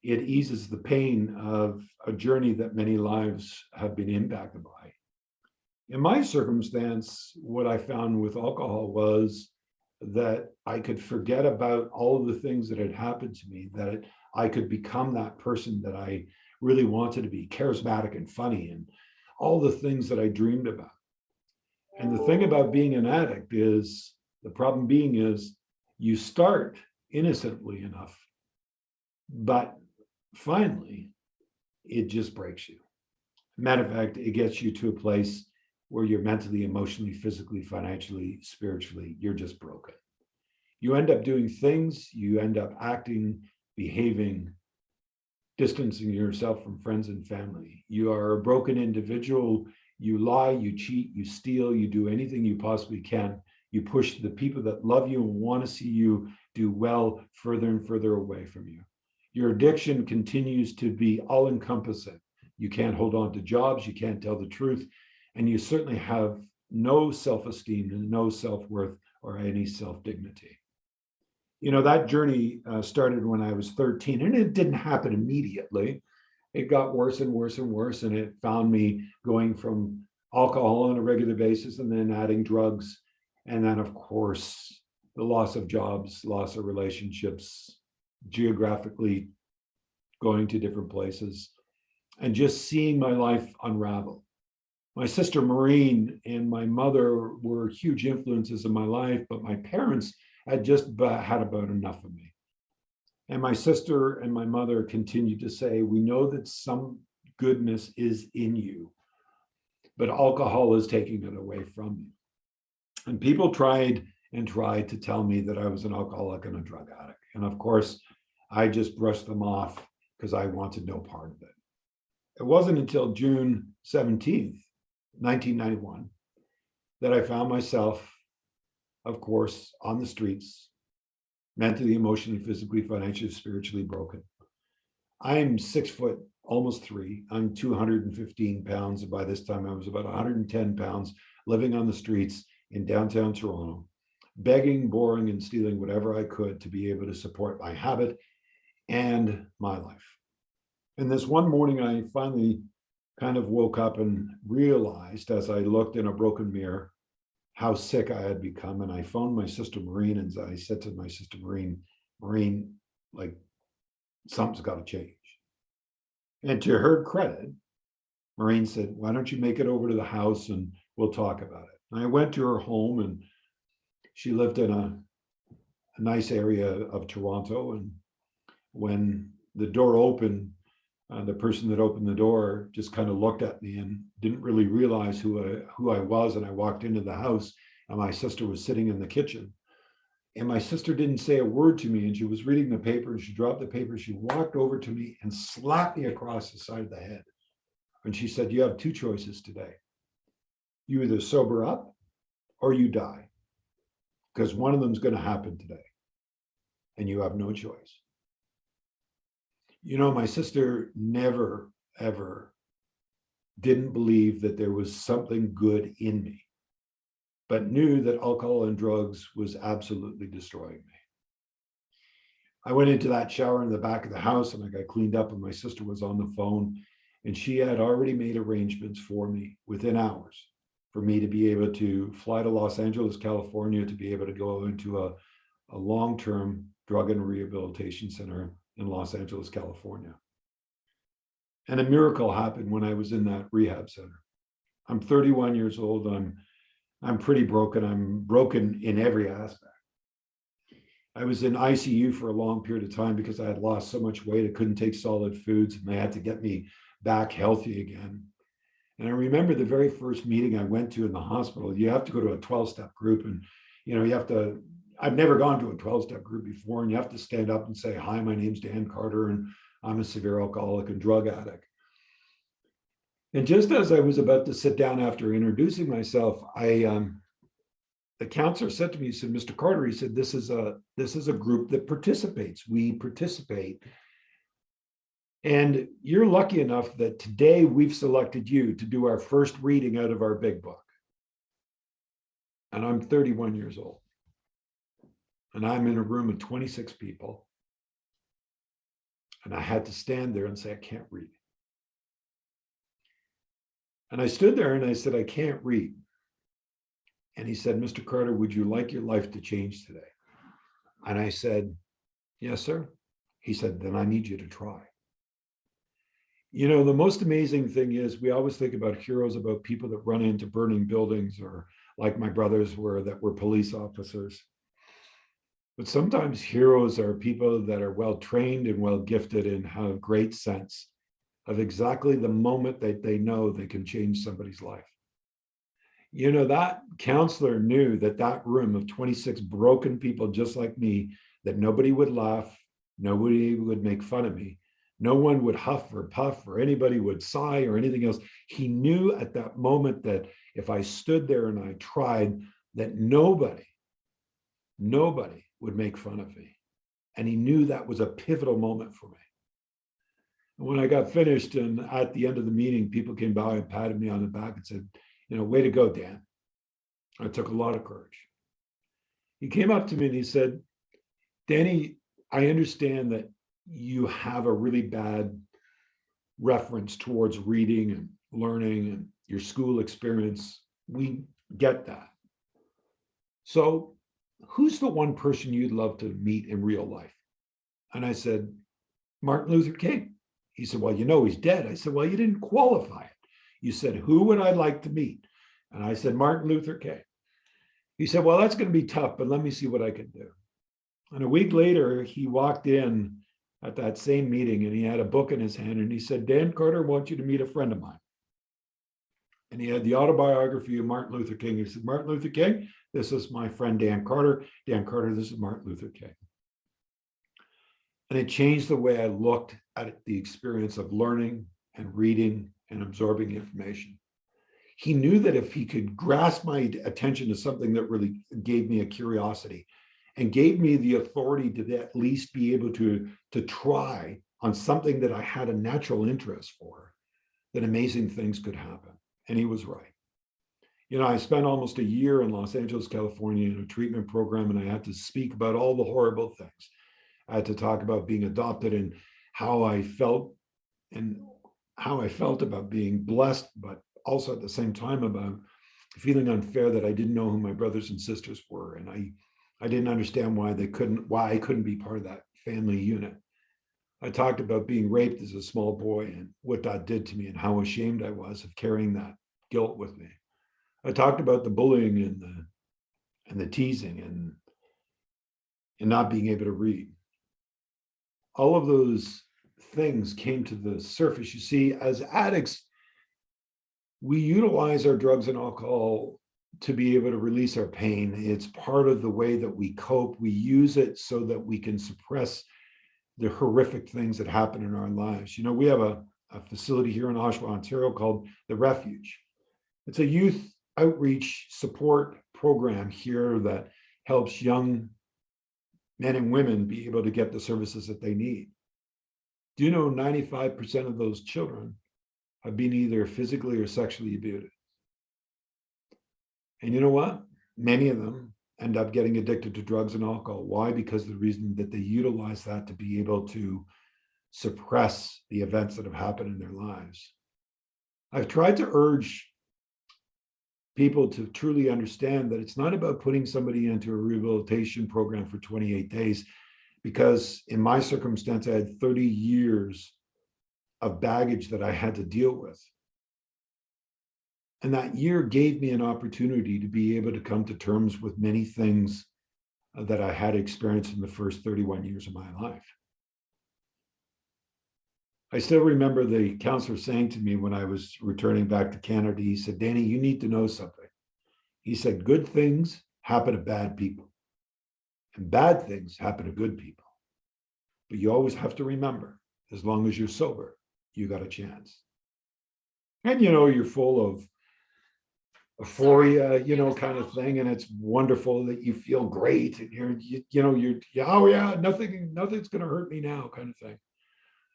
it eases the pain of a journey that many lives have been impacted by. In my circumstance, what I found with alcohol was that I could forget about all of the things that had happened to me, that I could become that person that I really wanted to be, charismatic and funny, and all the things that I dreamed about. And the thing about being an addict is, the problem being is, you start innocently enough, but finally, it just breaks you. Matter of fact, it gets you to a place where you're mentally, emotionally, physically, financially, spiritually, you're just broken. You end up doing things, you end up acting, behaving, distancing yourself from friends and family. You are a broken individual. You lie, you cheat, you steal, you do anything you possibly can. You push the people that love you and want to see you do well further and further away from you. Your addiction continues to be all encompassing. You can't hold on to jobs, you can't tell the truth, and you certainly have no self-esteem and no self-worth or any self-dignity. That journey started when I was 13, and it didn't happen immediately. It got worse and worse and worse, and it found me going from alcohol on a regular basis and then adding drugs. And then, of course, the loss of jobs, loss of relationships, geographically going to different places, and just seeing my life unravel. My sister Maureen and my mother were huge influences in my life, but my parents had just had about enough of me. And my sister and my mother continued to say, we know that some goodness is in you, but alcohol is taking it away from you. And people tried and tried to tell me that I was an alcoholic and a drug addict. And of course, I just brushed them off because I wanted no part of it. It wasn't until June 17th, 1991, that I found myself, of course, on the streets, mentally, emotionally, physically, financially, spiritually broken. I'm 6 foot, almost 3. I'm 215 pounds. And by this time, I was about 110 pounds, living on the streets in downtown Toronto, begging, borrowing, and stealing whatever I could to be able to support my habit and my life. And this one morning, I finally kind of woke up and realized, as I looked in a broken mirror, how sick I had become. And I phoned my sister Maureen, and I said to my sister Maureen, like, something's got to change. And to her credit, Maureen said, why don't you make it over to the house and we'll talk about it. And I went to her home, and she lived in a nice area of Toronto. And when the door opened, the person that opened the door just kind of looked at me and didn't really realize who I was. And I walked into the house, and my sister was sitting in the kitchen. And my sister didn't say a word to me, and she was reading the paper, and she dropped the paper. She walked over to me and slapped me across the side of the head. And she said, you have two choices today. You either sober up or you die, because one of them is going to happen today, and you have no choice. My sister never, ever didn't believe that there was something good in me, but knew that alcohol and drugs was absolutely destroying me. I went into that shower in the back of the house, and I got cleaned up, and my sister was on the phone, and she had already made arrangements for me within hours for me to be able to fly to Los Angeles, California, to be able to go into a long-term drug and rehabilitation center in Los Angeles, California. And a miracle happened when I was in that rehab center. I'm 31 years old. I'm pretty broken. I'm broken in every aspect. I was in ICU for a long period of time because I had lost so much weight. I couldn't take solid foods, and they had to get me back healthy again. And I remember the very first meeting I went to in the hospital. You have to go to a 12-step group, and I've never gone to a 12-step group before, and you have to stand up and say, hi, my name's Dan Carter, and I'm a severe alcoholic and drug addict. And just as I was about to sit down after introducing myself, the counselor said to me, he said, Mr. Carter, he said, this is a group that participates. We participate. And you're lucky enough that today we've selected you to do our first reading out of our big book. And I'm 31 years old. And I'm in a room of 26 people. And I had to stand there and say, I can't read. And I stood there and I said, I can't read. And he said, Mr. Carter, would you like your life to change today? And I said, yes, sir. He said, then I need you to try. You know, the most amazing thing is we always think about heroes, about people that run into burning buildings, or like my brothers were, that were police officers. But sometimes heroes are people that are well trained and well gifted and have great sense of exactly the moment that they know they can change somebody's life. You know, that counselor knew that that room of 26 broken people just like me, that nobody would laugh, nobody would make fun of me, no one would huff or puff, or anybody would sigh or anything else. He knew at that moment that if I stood there and I tried, that nobody would make fun of me. And he knew that was a pivotal moment for me. And when I got finished and at the end of the meeting, people came by and patted me on the back and said, you know, way to go, Dan. I took a lot of courage. He came up to me and he said, Danny, I understand that you have a really bad reference towards reading and learning and your school experience. We get that. So who's the one person you'd love to meet in real life? And I said, Martin Luther King. He said, well, you know, he's dead. I said, well, you didn't qualify it. You said, who would I like to meet? And I said, Martin Luther King. He said, well, that's going to be tough, but let me see what I can do. And a week later, he walked in at that same meeting and he had a book in his hand and he said, Dan Carter, I want you to meet a friend of mine. And he had the autobiography of Martin Luther King. He said, Martin Luther King, this is my friend Dan Carter. Dan Carter, this is Martin Luther King. And it changed the way I looked at the experience of learning and reading and absorbing information. He knew that if he could grasp my attention to something that really gave me a curiosity and gave me the authority to at least be able to try on something that I had a natural interest for, that amazing things could happen. And he was right. You know, I spent almost a year in Los Angeles, California in a treatment program, and I had to speak about all the horrible things. I had to talk about being adopted and how I felt about being blessed, but also at the same time about feeling unfair that I didn't know who my brothers and sisters were. And I didn't understand why I couldn't be part of that family unit. I talked about being raped as a small boy and what that did to me and how ashamed I was of carrying that guilt with me. I talked about the bullying and the teasing and not being able to read. All of those things came to the surface. You see, as addicts, we utilize our drugs and alcohol to be able to release our pain. It's part of the way that we cope. We use it so that we can suppress the horrific things that happen in our lives. You know, we have a facility here in Oshawa, Ontario called the Refuge. It's a youth outreach support program here that helps young men and women be able to get the services that they need. Do you know 95% of those children have been either physically or sexually abused? And you know what? Many of them end up getting addicted to drugs and alcohol. Why? Because of the reason that they utilize that to be able to suppress the events that have happened in their lives. I've tried to urge people to truly understand that it's not about putting somebody into a rehabilitation program for 28 days, because in my circumstance, I had 30 years of baggage that I had to deal with. And that year gave me an opportunity to be able to come to terms with many things that I had experienced in the first 31 years of my life. I still remember the counselor saying to me when I was returning back to Canada, he said, Danny, you need to know something. He said, good things happen to bad people and bad things happen to good people. But you always have to remember, as long as you're sober, you got a chance. And, you know, you're full of euphoria, you know, kind of thing. And it's wonderful that you feel great and you're oh yeah, nothing's going to hurt me now kind of thing.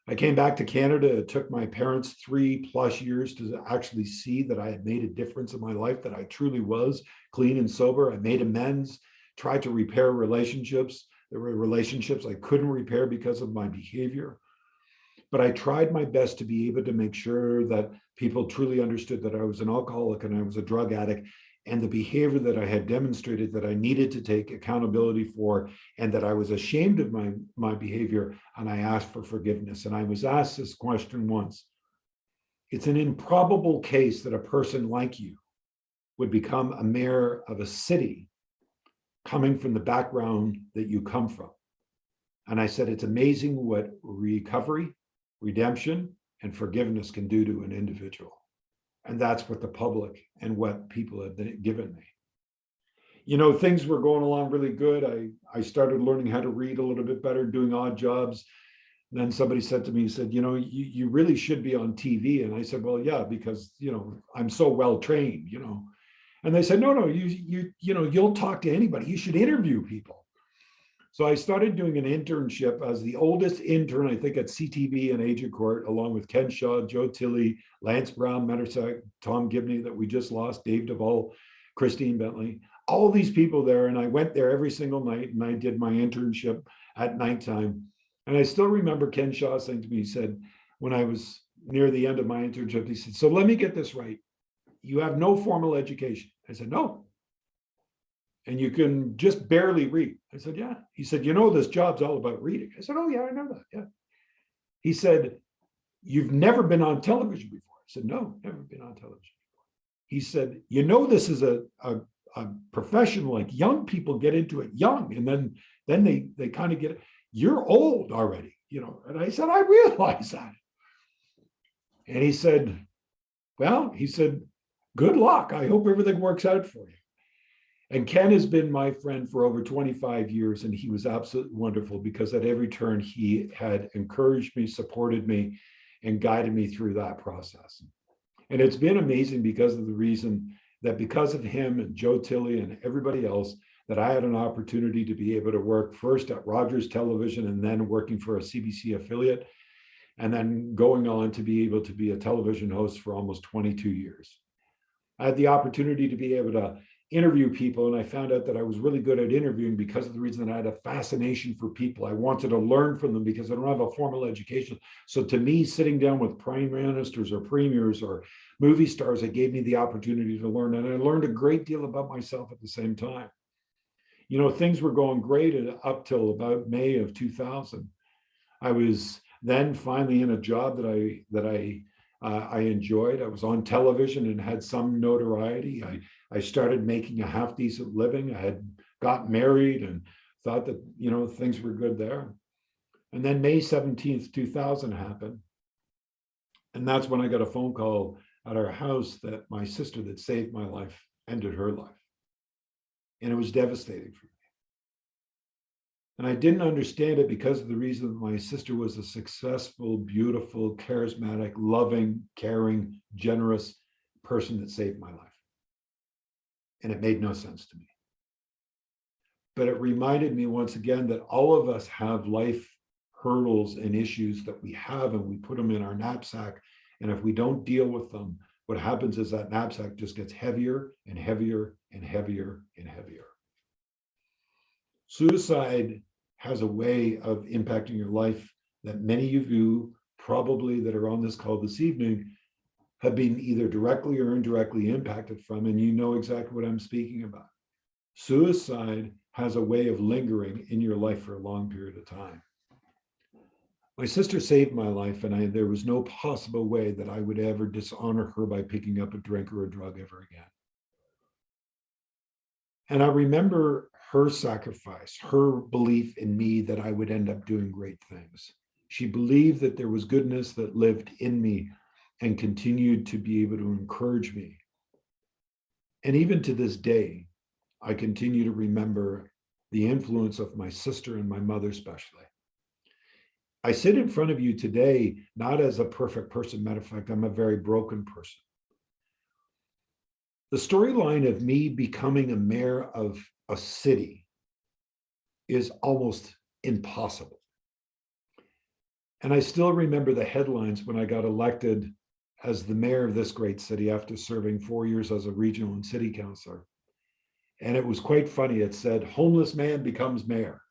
I came back to Canada. It took my parents 3+ years to actually see that I had made a difference in my life, that I truly was clean and sober. I made amends, tried to repair relationships. There were relationships I couldn't repair because of my behavior. But I tried my best to be able to make sure that people truly understood that I was an alcoholic and I was a drug addict, and the behavior that I had demonstrated that I needed to take accountability for, and that I was ashamed of my behavior, and I asked for forgiveness. And I was asked this question once: it's an improbable case that a person like you would become a mayor of a city coming from the background that you come from. And I said, it's amazing what recovery, redemption, and forgiveness can do to an individual. And that's what the public and what people have given me. You know, things were going along really good. I started learning how to read a little bit better, doing odd jobs. And then somebody said to me, he said, you know, you really should be on TV. And I said, well, yeah, because, you know, I'm so well trained, you know. And they said, no, you know, you'll talk to anybody. You should interview people. So I started doing an internship as the oldest intern, I think, at CTV and Agent Court, along with Ken Shaw, Joe Tilley, Lance Brown, Mettersack, Tom Gibney, that we just lost, Dave Duvall, Christine Bentley, all these people there. And I went there every single night and I did my internship at nighttime. And I still remember Ken Shaw saying to me, he said, when I was near the end of my internship, he said, so let me get this right. You have no formal education. I said, no. And you can just barely read. I said, yeah. He said, you know, this job's all about reading. I said, oh, yeah, I know that. Yeah. He said, you've never been on television before. I said, no, never been on television before. He said, you know, this is a profession, like young people get into it young, and then they kind of get it. You're old already, you know. And I said, I realize that. And he said, well, he said, good luck. I hope everything works out for you. And Ken has been my friend for over 25 years, and he was absolutely wonderful, because at every turn he had encouraged me, supported me, and guided me through that process. And it's been amazing because of the reason that, because of him and Joe Tilley and everybody else, that I had an opportunity to be able to work first at Rogers Television, and then working for a CBC affiliate, and then going on to be able to be a television host for almost 22 years. I had the opportunity to be able to interview people, and I found out that I was really good at interviewing because of the reason that I had a fascination for people. I wanted to learn from them because I don't have a formal education. So to me, sitting down with prime ministers or premiers or movie stars, it gave me the opportunity to learn, and I learned a great deal about myself at the same time. You know, things were going great up till about May of 2000. I was then finally in a job that I enjoyed. I was on television and had some notoriety. I started making a half decent living. I had got married and thought that, you know, things were good there. And then May 17th, 2000 happened. And that's when I got a phone call at our house that my sister that saved my life ended her life. And it was devastating for me. And I didn't understand it because of the reason that my sister was a successful, beautiful, charismatic, loving, caring, generous person that saved my life. And it made no sense to me. But it reminded me once again that all of us have life hurdles and issues that we have, and we put them in our knapsack. And if we don't deal with them, what happens is that knapsack just gets heavier and heavier and heavier and heavier. Suicide has a way of impacting your life that many of you probably that are on this call this evening have been either directly or indirectly impacted from, and you know exactly what I'm speaking about. Suicide has a way of lingering in your life for a long period of time. My sister saved my life, and there was no possible way that I would ever dishonor her by picking up a drink or a drug ever again. And I remember her sacrifice, her belief in me that I would end up doing great things. She believed that there was goodness that lived in me and continued to be able to encourage me. And even to this day, I continue to remember the influence of my sister and my mother especially. I sit in front of you today, not as a perfect person. Matter of fact, I'm a very broken person. The storyline of me becoming a mayor of a city is almost impossible. And I still remember the headlines when I got elected as the mayor of this great city after serving 4 years as a regional and city councilor. And it was quite funny. It said, homeless man becomes mayor.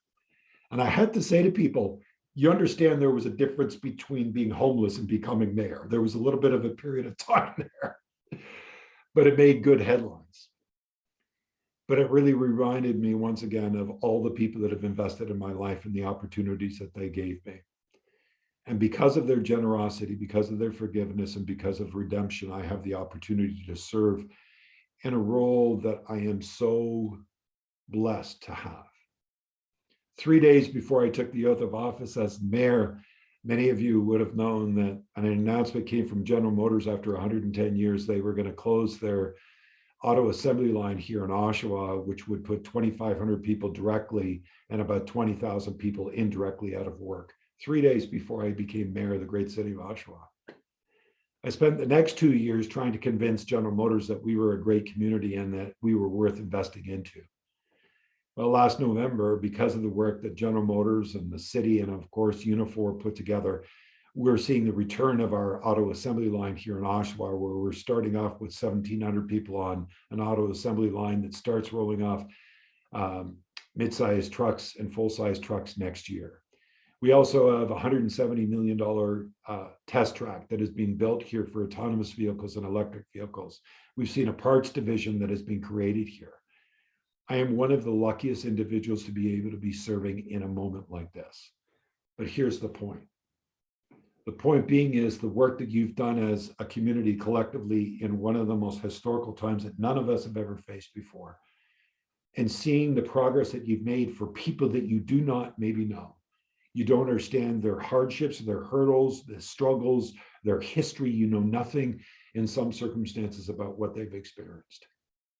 And I had to say to people, you understand there was a difference between being homeless and becoming mayor. There was a little bit of a period of time there, but it made good headlines. But it really reminded me once again of all the people that have invested in my life and the opportunities that they gave me. And because of their generosity, because of their forgiveness, and because of redemption, I have the opportunity to serve in a role that I am so blessed to have. 3 days before I took the oath of office as mayor, many of you would have known that an announcement came from General Motors after 110 years. They were going to close their auto assembly line here in Oshawa, which would put 2,500 people directly and about 20,000 people indirectly out of work. 3 days before I became mayor of the great city of Oshawa. I spent the next 2 years trying to convince General Motors that we were a great community and that we were worth investing into. Well, last November, because of the work that General Motors and the city and of course Unifor put together, we're seeing the return of our auto assembly line here in Oshawa, where we're starting off with 1,700 people on an auto assembly line that starts rolling off mid-sized trucks and full-size trucks next year. We also have a $170 million test track that is being built here for autonomous vehicles and electric vehicles. We've seen a parts division that has been created here. I am one of the luckiest individuals to be able to be serving in a moment like this. But here's the point. The point being is the work that you've done as a community collectively in one of the most historical times that none of us have ever faced before, and seeing the progress that you've made for people that you do not maybe know. You don't understand their hardships, their hurdles, the struggles, their history. You know nothing in some circumstances about what they've experienced.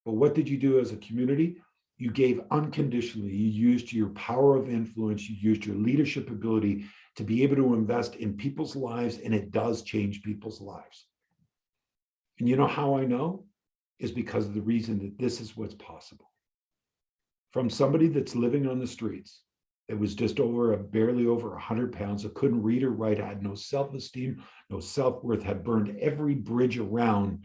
But what did you do as a community? You gave unconditionally. You used your power of influence. You used your leadership ability to be able to invest in people's lives, and it does change people's lives. And you know how I know? Is because of the reason that this is what's possible. From somebody that's living on the streets, it was just barely over 100 pounds, that couldn't read or write, had no self-esteem, no self-worth, had burned every bridge around.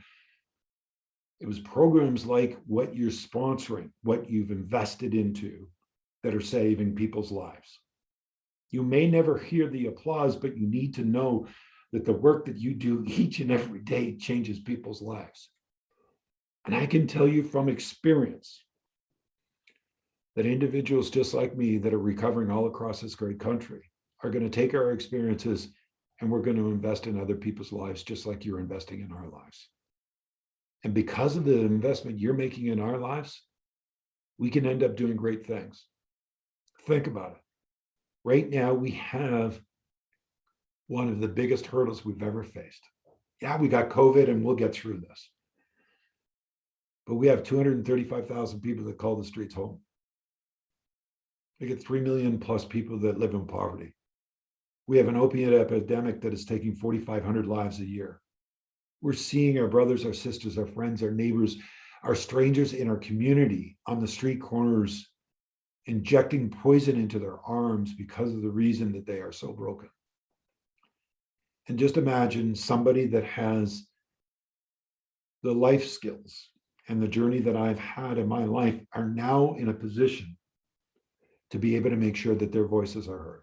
It was programs like what you're sponsoring, what you've invested into, that are saving people's lives. You may never hear the applause, but you need to know that the work that you do each and every day changes people's lives. And I can tell you from experience that individuals just like me that are recovering all across this great country are going to take our experiences and we're going to invest in other people's lives just like you're investing in our lives. And because of the investment you're making in our lives, we can end up doing great things. Think about it. Right now, we have one of the biggest hurdles we've ever faced. Yeah, we got COVID and we'll get through this. But we have 235,000 people that call the streets home. We get 3 million plus people that live in poverty. We have an opiate epidemic that is taking 4,500 lives a year. We're seeing our brothers, our sisters, our friends, our neighbors, our strangers in our community on the street corners injecting poison into their arms because of the reason that they are so broken. And just imagine somebody that has the life skills and the journey that I've had in my life are now in a position to be able to make sure that their voices are heard,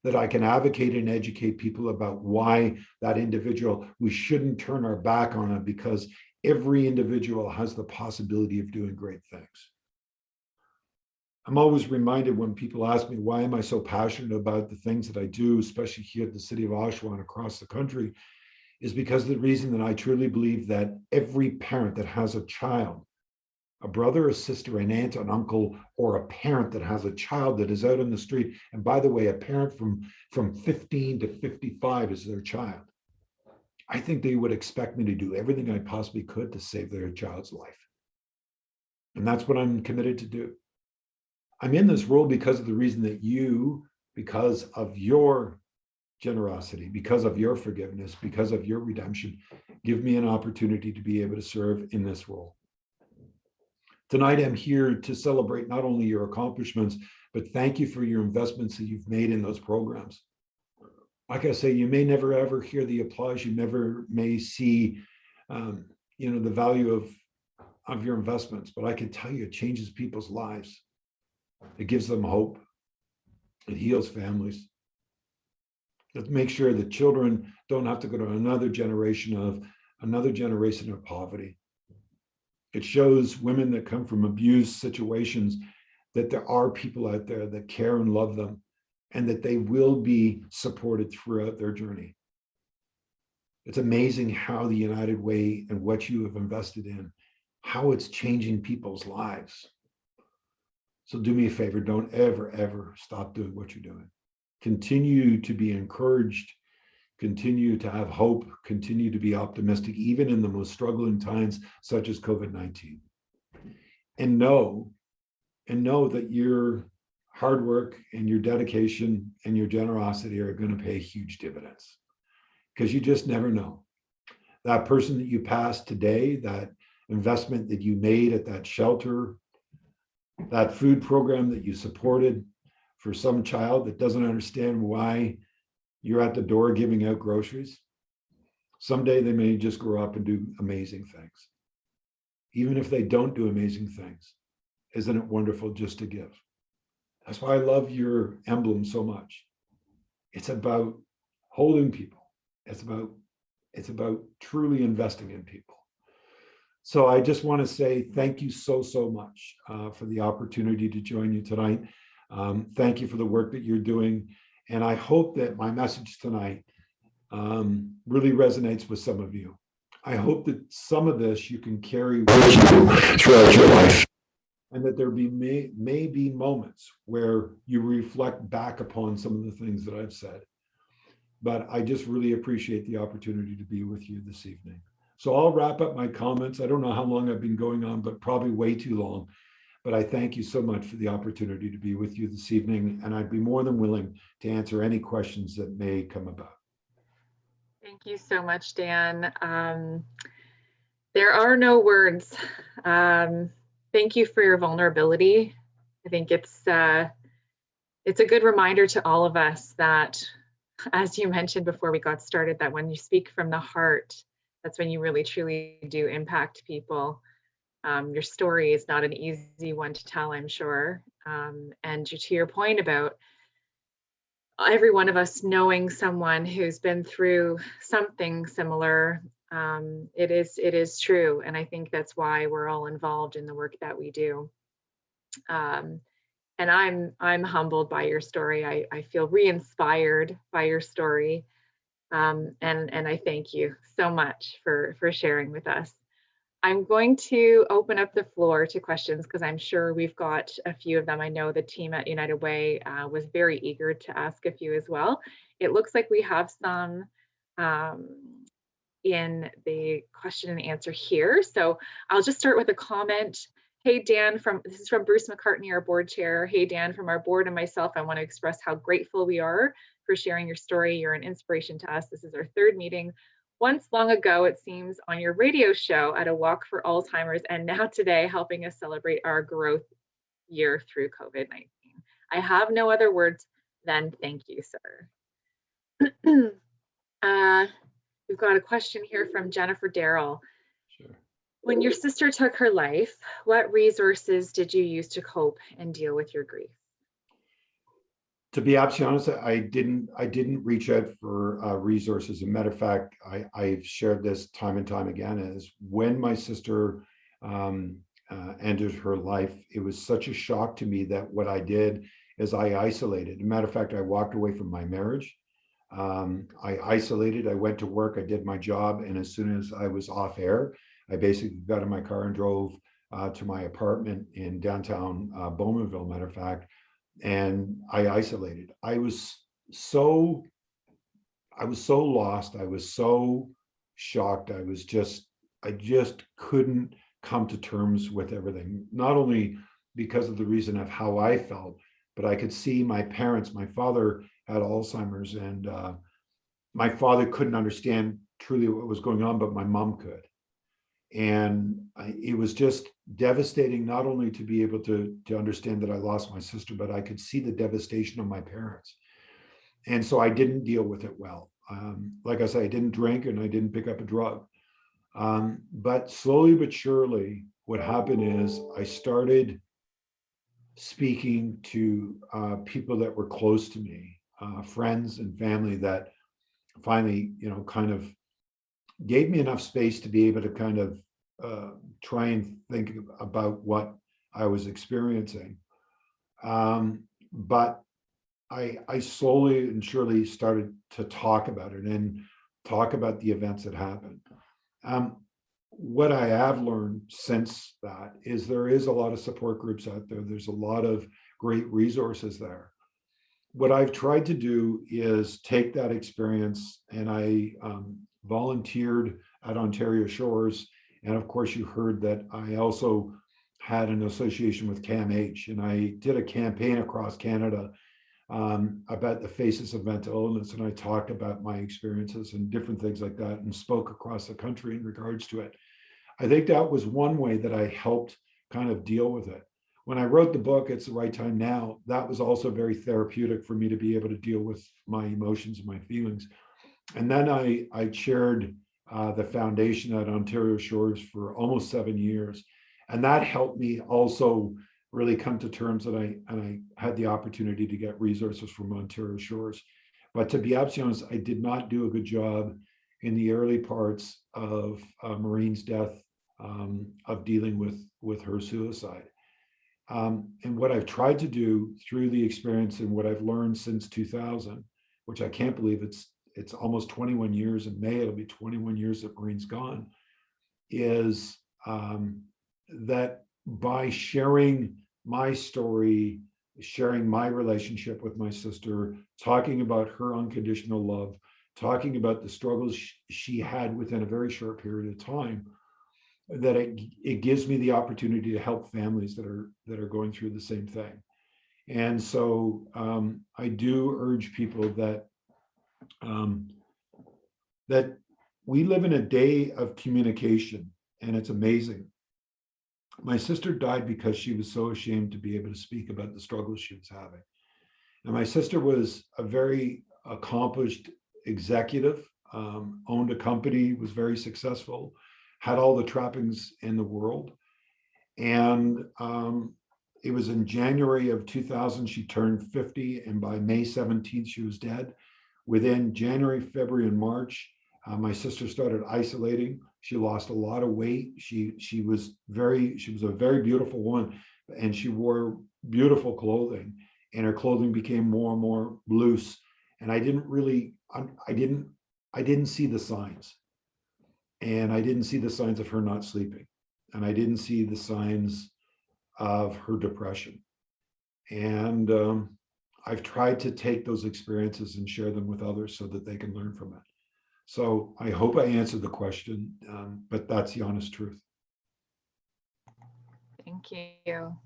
that I can advocate and educate people about why that individual, we shouldn't turn our back on it, because every individual has the possibility of doing great things. I'm always reminded when people ask me, why am I so passionate about the things that I do, especially here at the city of Oshawa and across the country, is because of the reason that I truly believe that every parent that has a child, a brother, a sister, an aunt, an uncle, or a parent that has a child that is out on the street, and by the way, a parent from 15 to 55 is their child, I think they would expect me to do everything I possibly could to save their child's life. And that's what I'm committed to do. I'm in this role because of the reason that you, because of your generosity, because of your forgiveness, because of your redemption, give me an opportunity to be able to serve in this role. Tonight, I'm here to celebrate not only your accomplishments, but thank you for your investments that you've made in those programs. like I say, you may never ever hear the applause. You never may see, the value of your investments. But I can tell you, it changes people's lives. It gives them hope. It heals families. It makes sure that children don't have to go to another generation of poverty. It shows women that come from abused situations that there are people out there that care and love them, and that they will be supported throughout their journey. It's amazing how the United Way and what you have invested in, how it's changing people's lives. So do me a favor, don't ever, ever stop doing what you're doing. Continue to be encouraged, continue to have hope, continue to be optimistic, even in the most struggling times, such as COVID-19. And know that your hard work and your dedication and your generosity are going to pay huge dividends, because you just never know. That person that you passed today, that investment that you made at that shelter, that food program that you supported for some child that doesn't understand why you're at the door giving out groceries, someday they may just grow up and do amazing things. Even if they don't do amazing things, isn't it wonderful just to give? That's why I love your emblem so much. It's about holding people. It's about truly investing in people. So I just want to say thank you so much for the opportunity to join you tonight. Thank you for the work that you're doing. And I hope that my message tonight really resonates with some of you. I hope that some of this you can carry with you throughout your life, and that there may be moments where you reflect back upon some of the things that I've said. But I just really appreciate the opportunity to be with you this evening. So I'll wrap up my comments. I don't know how long I've been going on, but probably way too long. But I thank you so much for the opportunity to be with you this evening. And I'd be more than willing to answer any questions that may come about. Thank you so much, Dan. There are no words. Thank you for your vulnerability. I think it's a good reminder to all of us that, as you mentioned before we got started, that when you speak from the heart, that's when you really truly do impact people. Your story is not an easy one to tell, I'm sure. And to your point about every one of us knowing someone who's been through something similar, it is true. And I think that's why we're all involved in the work that we do. And I'm humbled by your story. I feel re-inspired by your story. And I thank you so much for sharing with us. I'm going to open up the floor to questions because I'm sure we've got a few of them. I know the team at United Way was very eager to ask a few as well. It looks like we have some in the question and answer here. So I'll just start with a comment. Hey, Dan, this is from Bruce McCartney, our board chair. Hey, Dan, from our board and myself, I want to express how grateful we are for sharing your story. You're an inspiration to us. This is our third meeting. Once long ago, it seems, on your radio show at a Walk for Alzheimer's, and now today helping us celebrate our growth year through COVID-19. I have no other words than thank you, sir. We've got a question here from Jennifer Darrell. Sure. When your sister took her life, what resources did you use to cope and deal with your grief? To be absolutely honest, I didn't reach out for resources. As a matter of fact, I've shared this time and time again, is when my sister ended her life, it was such a shock to me that what I did is I isolated. As a matter of fact, I walked away from my marriage. I isolated, I went to work, I did my job, and as soon as I was off air, I basically got in my car and drove to my apartment in downtown Bowmanville, matter of fact, and I isolated. I was so lost. I was so shocked. I just couldn't come to terms with everything. Not only because of the reason of how I felt, but I could see my parents. My father had Alzheimer's, and my father couldn't understand truly what was going on, but my mom could. And it was just devastating, not only to be able to understand that I lost my sister, but I could see the devastation of my parents. And so I didn't deal with it well. Like I said, I didn't drink and I didn't pick up a drug. But slowly but surely, what happened is I started speaking to people that were close to me, friends and family that finally, kind of gave me enough space to be able to kind of try and think about what I was experiencing. But I slowly and surely started to talk about it and talk about the events that happened. What I have learned since that is there is a lot of support groups out there. There's a lot of great resources there. What I've tried to do is take that experience, and I volunteered at Ontario Shores. And of course, you heard that I also had an association with CAMH, and I did a campaign across Canada about the faces of mental illness. And I talked about my experiences and different things like that and spoke across the country in regards to it. I think that was one way that I helped kind of deal with it. When I wrote the book, It's the Right Time Now, that was also very therapeutic for me to be able to deal with my emotions and my feelings. And then I chaired the foundation at Ontario Shores for almost 7 years. And that helped me also really come to terms that I had the opportunity to get resources from Ontario Shores. But to be absolutely honest, I did not do a good job in the early parts of Maureen's death, of dealing with her suicide. And what I've tried to do through the experience and what I've learned since 2000, which I can't believe it's almost 21 years. In May, it'll be 21 years that Maureen's gone, is that by sharing my story, sharing my relationship with my sister, talking about her unconditional love, talking about the struggles she had within a very short period of time, that it gives me the opportunity to help families that are going through the same thing. And so I do urge people that that we live in a day of communication, and it's amazing. My sister died because she was so ashamed to be able to speak about the struggles she was having. And my sister was a very accomplished executive, owned a company, was very successful, had all the trappings in the world. And it was in January of 2000, she turned 50, and by May 17th, she was dead. Within January, February, and March, my sister started isolating. She lost a lot of weight. She was a very beautiful woman, and she wore beautiful clothing, and her clothing became more and more loose. And I didn't see the signs. And I didn't see the signs of her not sleeping. And I didn't see the signs of her depression. And I've tried to take those experiences and share them with others so that they can learn from it. So I hope I answered the question, but that's the honest truth. Thank you.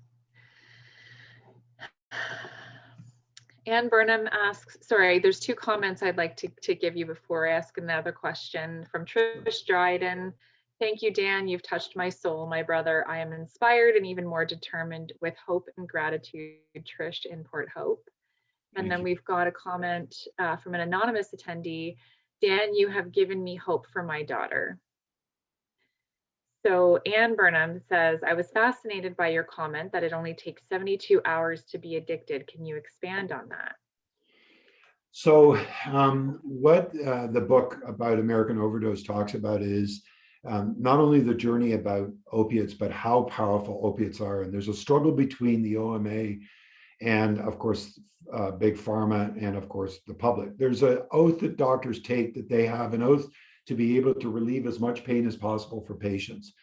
Anne Burnham asks, sorry, there's two comments I'd like to give you before I ask another question from Trish Dryden. Thank you, Dan. You've touched my soul, my brother. I am inspired and even more determined with hope and gratitude, Trish in Port Hope. And then we've got a comment from an anonymous attendee. Dan, you have given me hope for my daughter. So Anne Burnham says, I was fascinated by your comment that it only takes 72 hours to be addicted. Can you expand on that? So what the book about American Overdose talks about is not only the journey about opiates, but how powerful opiates are. And there's a struggle between the OMA and, of course, big pharma and, of course, the public. There's an oath that doctors take, that they have an oath to be able to relieve as much pain as possible for patients.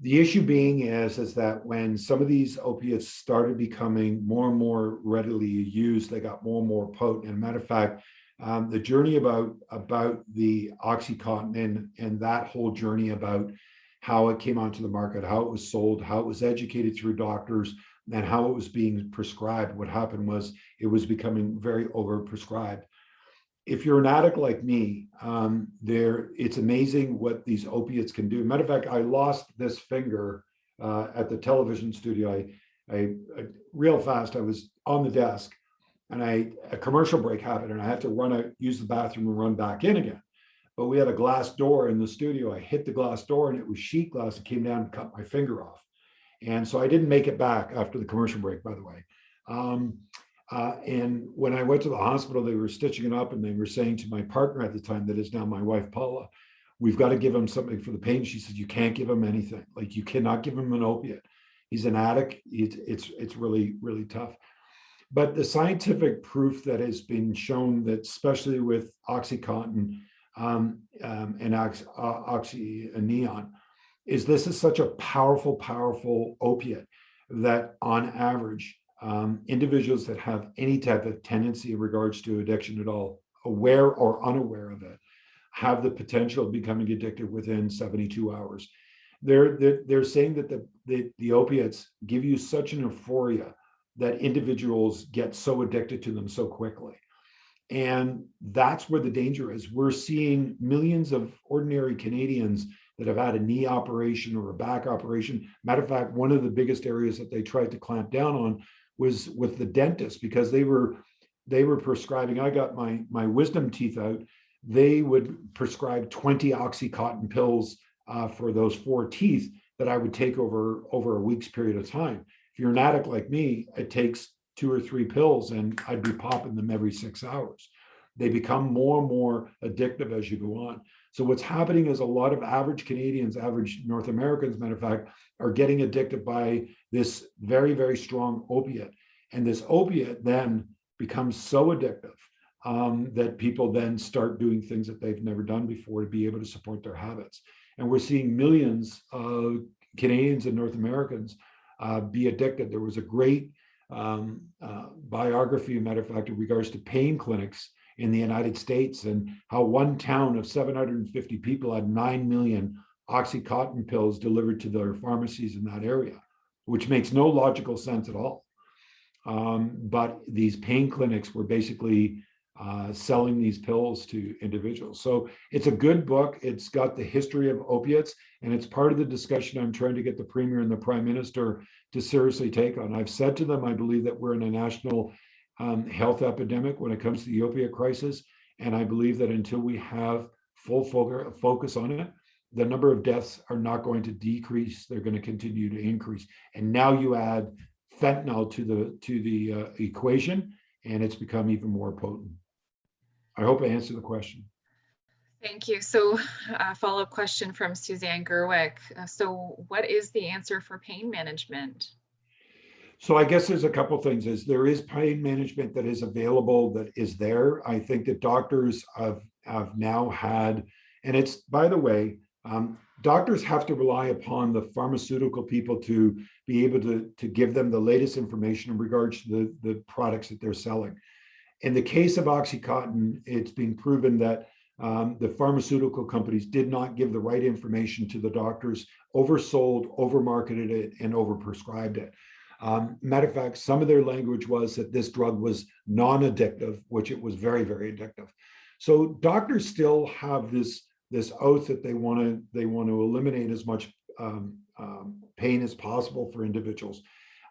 The issue being is that when some of these opiates started becoming more and more readily used, they got more and more potent. And matter of fact, the journey about the Oxycontin and that whole journey about how it came onto the market, how it was sold, how it was educated through doctors, and how it was being prescribed, what happened was it was becoming very overprescribed. If you're an addict like me, it's amazing what these opiates can do. Matter of fact, I lost this finger at the television studio. I real fast, I was on the desk and a commercial break happened, and I had to use the bathroom and run back in again. But we had a glass door in the studio. I hit the glass door, and it was sheet glass. It came down and cut my finger off. And so I didn't make it back after the commercial break, by the way. And when I went to the hospital, they were stitching it up, and they were saying to my partner at the time, that is now my wife, Paula, we've got to give him something for the pain. She said, you can't give him anything. Like, you cannot give him an opiate. He's an addict. It's really, really tough. But the scientific proof that has been shown, that especially with OxyContin and oxyneon, is this is such a powerful, powerful opiate that on average, individuals that have any type of tendency in regards to addiction at all, aware or unaware of it, have the potential of becoming addicted within 72 hours. They're saying that the opiates give you such an euphoria that individuals get so addicted to them so quickly. And that's where the danger is. We're seeing millions of ordinary Canadians that have had a knee operation or a back operation. Matter of fact, one of the biggest areas that they tried to clamp down on was with the dentist, because they were prescribing. I got my wisdom teeth out. They would prescribe 20 OxyContin pills for those 4 teeth that I would take over a week's period of time. If you're an addict like me, it takes 2 or 3 pills, and I'd be popping them every 6 hours. They become more and more addictive as you go on. So what's happening is a lot of average Canadians, average North Americans, matter of fact, are getting addicted by this very, very strong opiate. And this opiate then becomes so addictive that people then start doing things that they've never done before to be able to support their habits. And we're seeing millions of Canadians and North Americans be addicted. There was a great biography, matter of fact, in regards to pain clinics in the United States, and how one town of 750 people had 9 million OxyContin pills delivered to their pharmacies in that area, which makes no logical sense at all. But these pain clinics were basically selling these pills to individuals. So it's a good book. It's got the history of opiates, and it's part of the discussion I'm trying to get the Premier and the Prime Minister to seriously take on. I've said to them, I believe that we're in a national health epidemic when it comes to the opiate crisis. And I believe that until we have full focus on it, the number of deaths are not going to decrease. They're going to continue to increase. And now you add fentanyl to the equation, and it's become even more potent. I hope I answered the question. Thank you. So a follow-up question from Suzanne Gerwick. So what is the answer for pain management? So I guess there's a couple of things. There is pain management that is available, that is there. I think that doctors have now had, and it's, by the way, doctors have to rely upon the pharmaceutical people to be able to give them the latest information in regards to the products that they're selling. In the case of OxyContin, it's been proven that the pharmaceutical companies did not give the right information to the doctors, oversold, overmarketed it, and overprescribed it. Matter of fact, some of their language was that this drug was non-addictive, which it was very, very addictive. So doctors still have this oath that they want to eliminate as much pain as possible for individuals.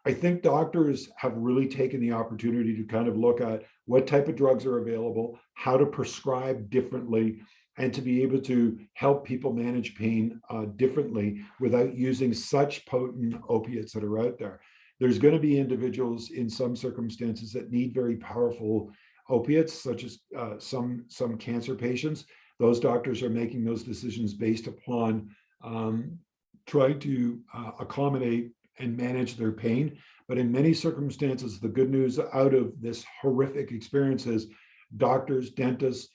I think doctors have really taken the opportunity to kind of look at what type of drugs are available, how to prescribe differently, and to be able to help people manage pain differently without using such potent opiates that are out there. There's going to be individuals in some circumstances that need very powerful opiates, such as some cancer patients. Those doctors are making those decisions based upon trying to accommodate and manage their pain. But in many circumstances, the good news out of this horrific experience is doctors, dentists,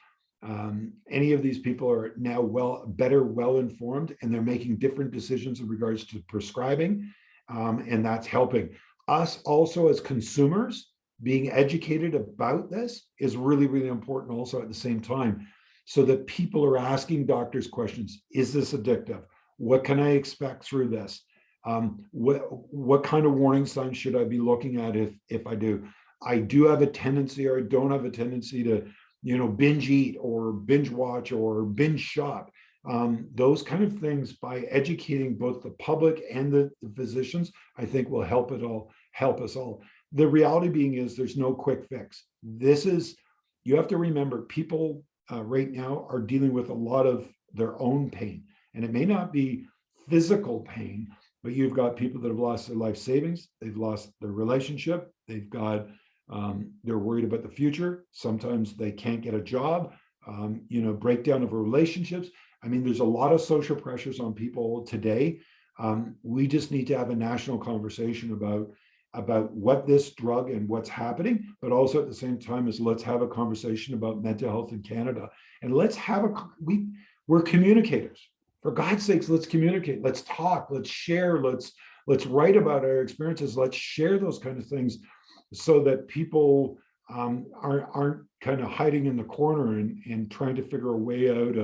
any of these people are now well informed, and they're making different decisions in regards to prescribing. And that's helping us also as consumers. Being educated about this is really, really important also at the same time, so that people are asking doctors questions. Is this addictive? What can I expect through this? What kind of warning signs should I be looking at if I do? I do have a tendency, or I don't have a tendency to, binge eat or binge watch or binge shop. Those kind of things, by educating both the public and the physicians, I think will help us all. the reality being is there's no quick fix. You have to remember, people right now are dealing with a lot of their own pain, and it may not be physical pain, but you've got people that have lost their life savings, they've lost their relationship, they've got, they're worried about the future. Sometimes they can't get a job, breakdown of relationships. I mean, there's a lot of social pressures on people today. We just need to have a national conversation about what this drug and what's happening, but also at the same time is let's have a conversation about mental health in Canada. And let's have we're communicators. For God's sakes, let's communicate, let's talk, let's share, let's write about our experiences, let's share those kind of things so that people aren't kind of hiding in the corner and trying to figure a way out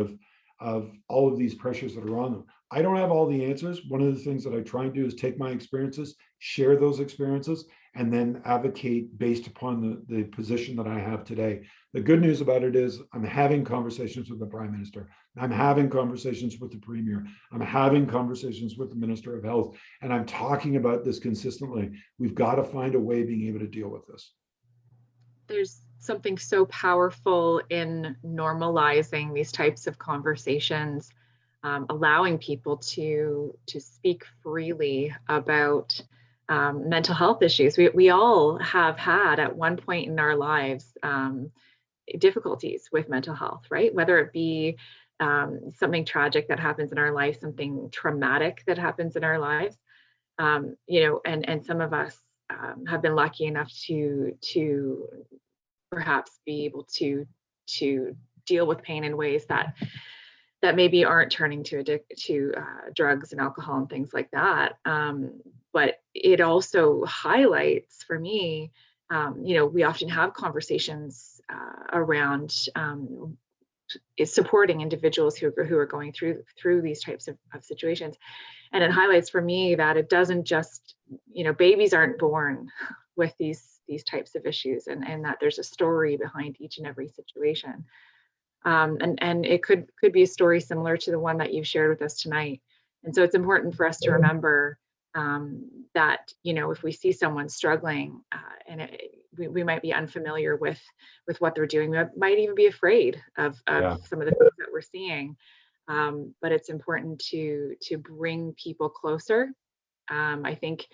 of all of these pressures that are on them. I don't have all the answers. One of the things that I try and do is take my experiences, share those experiences, and then advocate based upon the position that I have today. The good news about it is I'm having conversations with the Prime Minister. I'm having conversations with the Premier. I'm having conversations with the Minister of Health, and I'm talking about this consistently. We've got to find a way of being able to deal with this. There's something so powerful in normalizing these types of conversations, allowing people to speak freely about mental health issues. We all have had at one point in our lives difficulties with mental health, right? Whether it be something tragic that happens in our life, something traumatic that happens in our lives, and some of us have been lucky enough to perhaps be able to deal with pain in ways that maybe aren't turning to drugs and alcohol and things like that. But it also highlights for me, we often have conversations around supporting individuals who are going through these types of situations. And it highlights for me that it doesn't just, babies aren't born with these types of issues, and that there's a story behind each and every situation. And it could be a story similar to the one that you've shared with us tonight. And so it's important for us to remember that, if we see someone struggling and we might be unfamiliar with what they're doing, we might even be afraid of some of the things that we're seeing. But it's important to bring people closer. I think,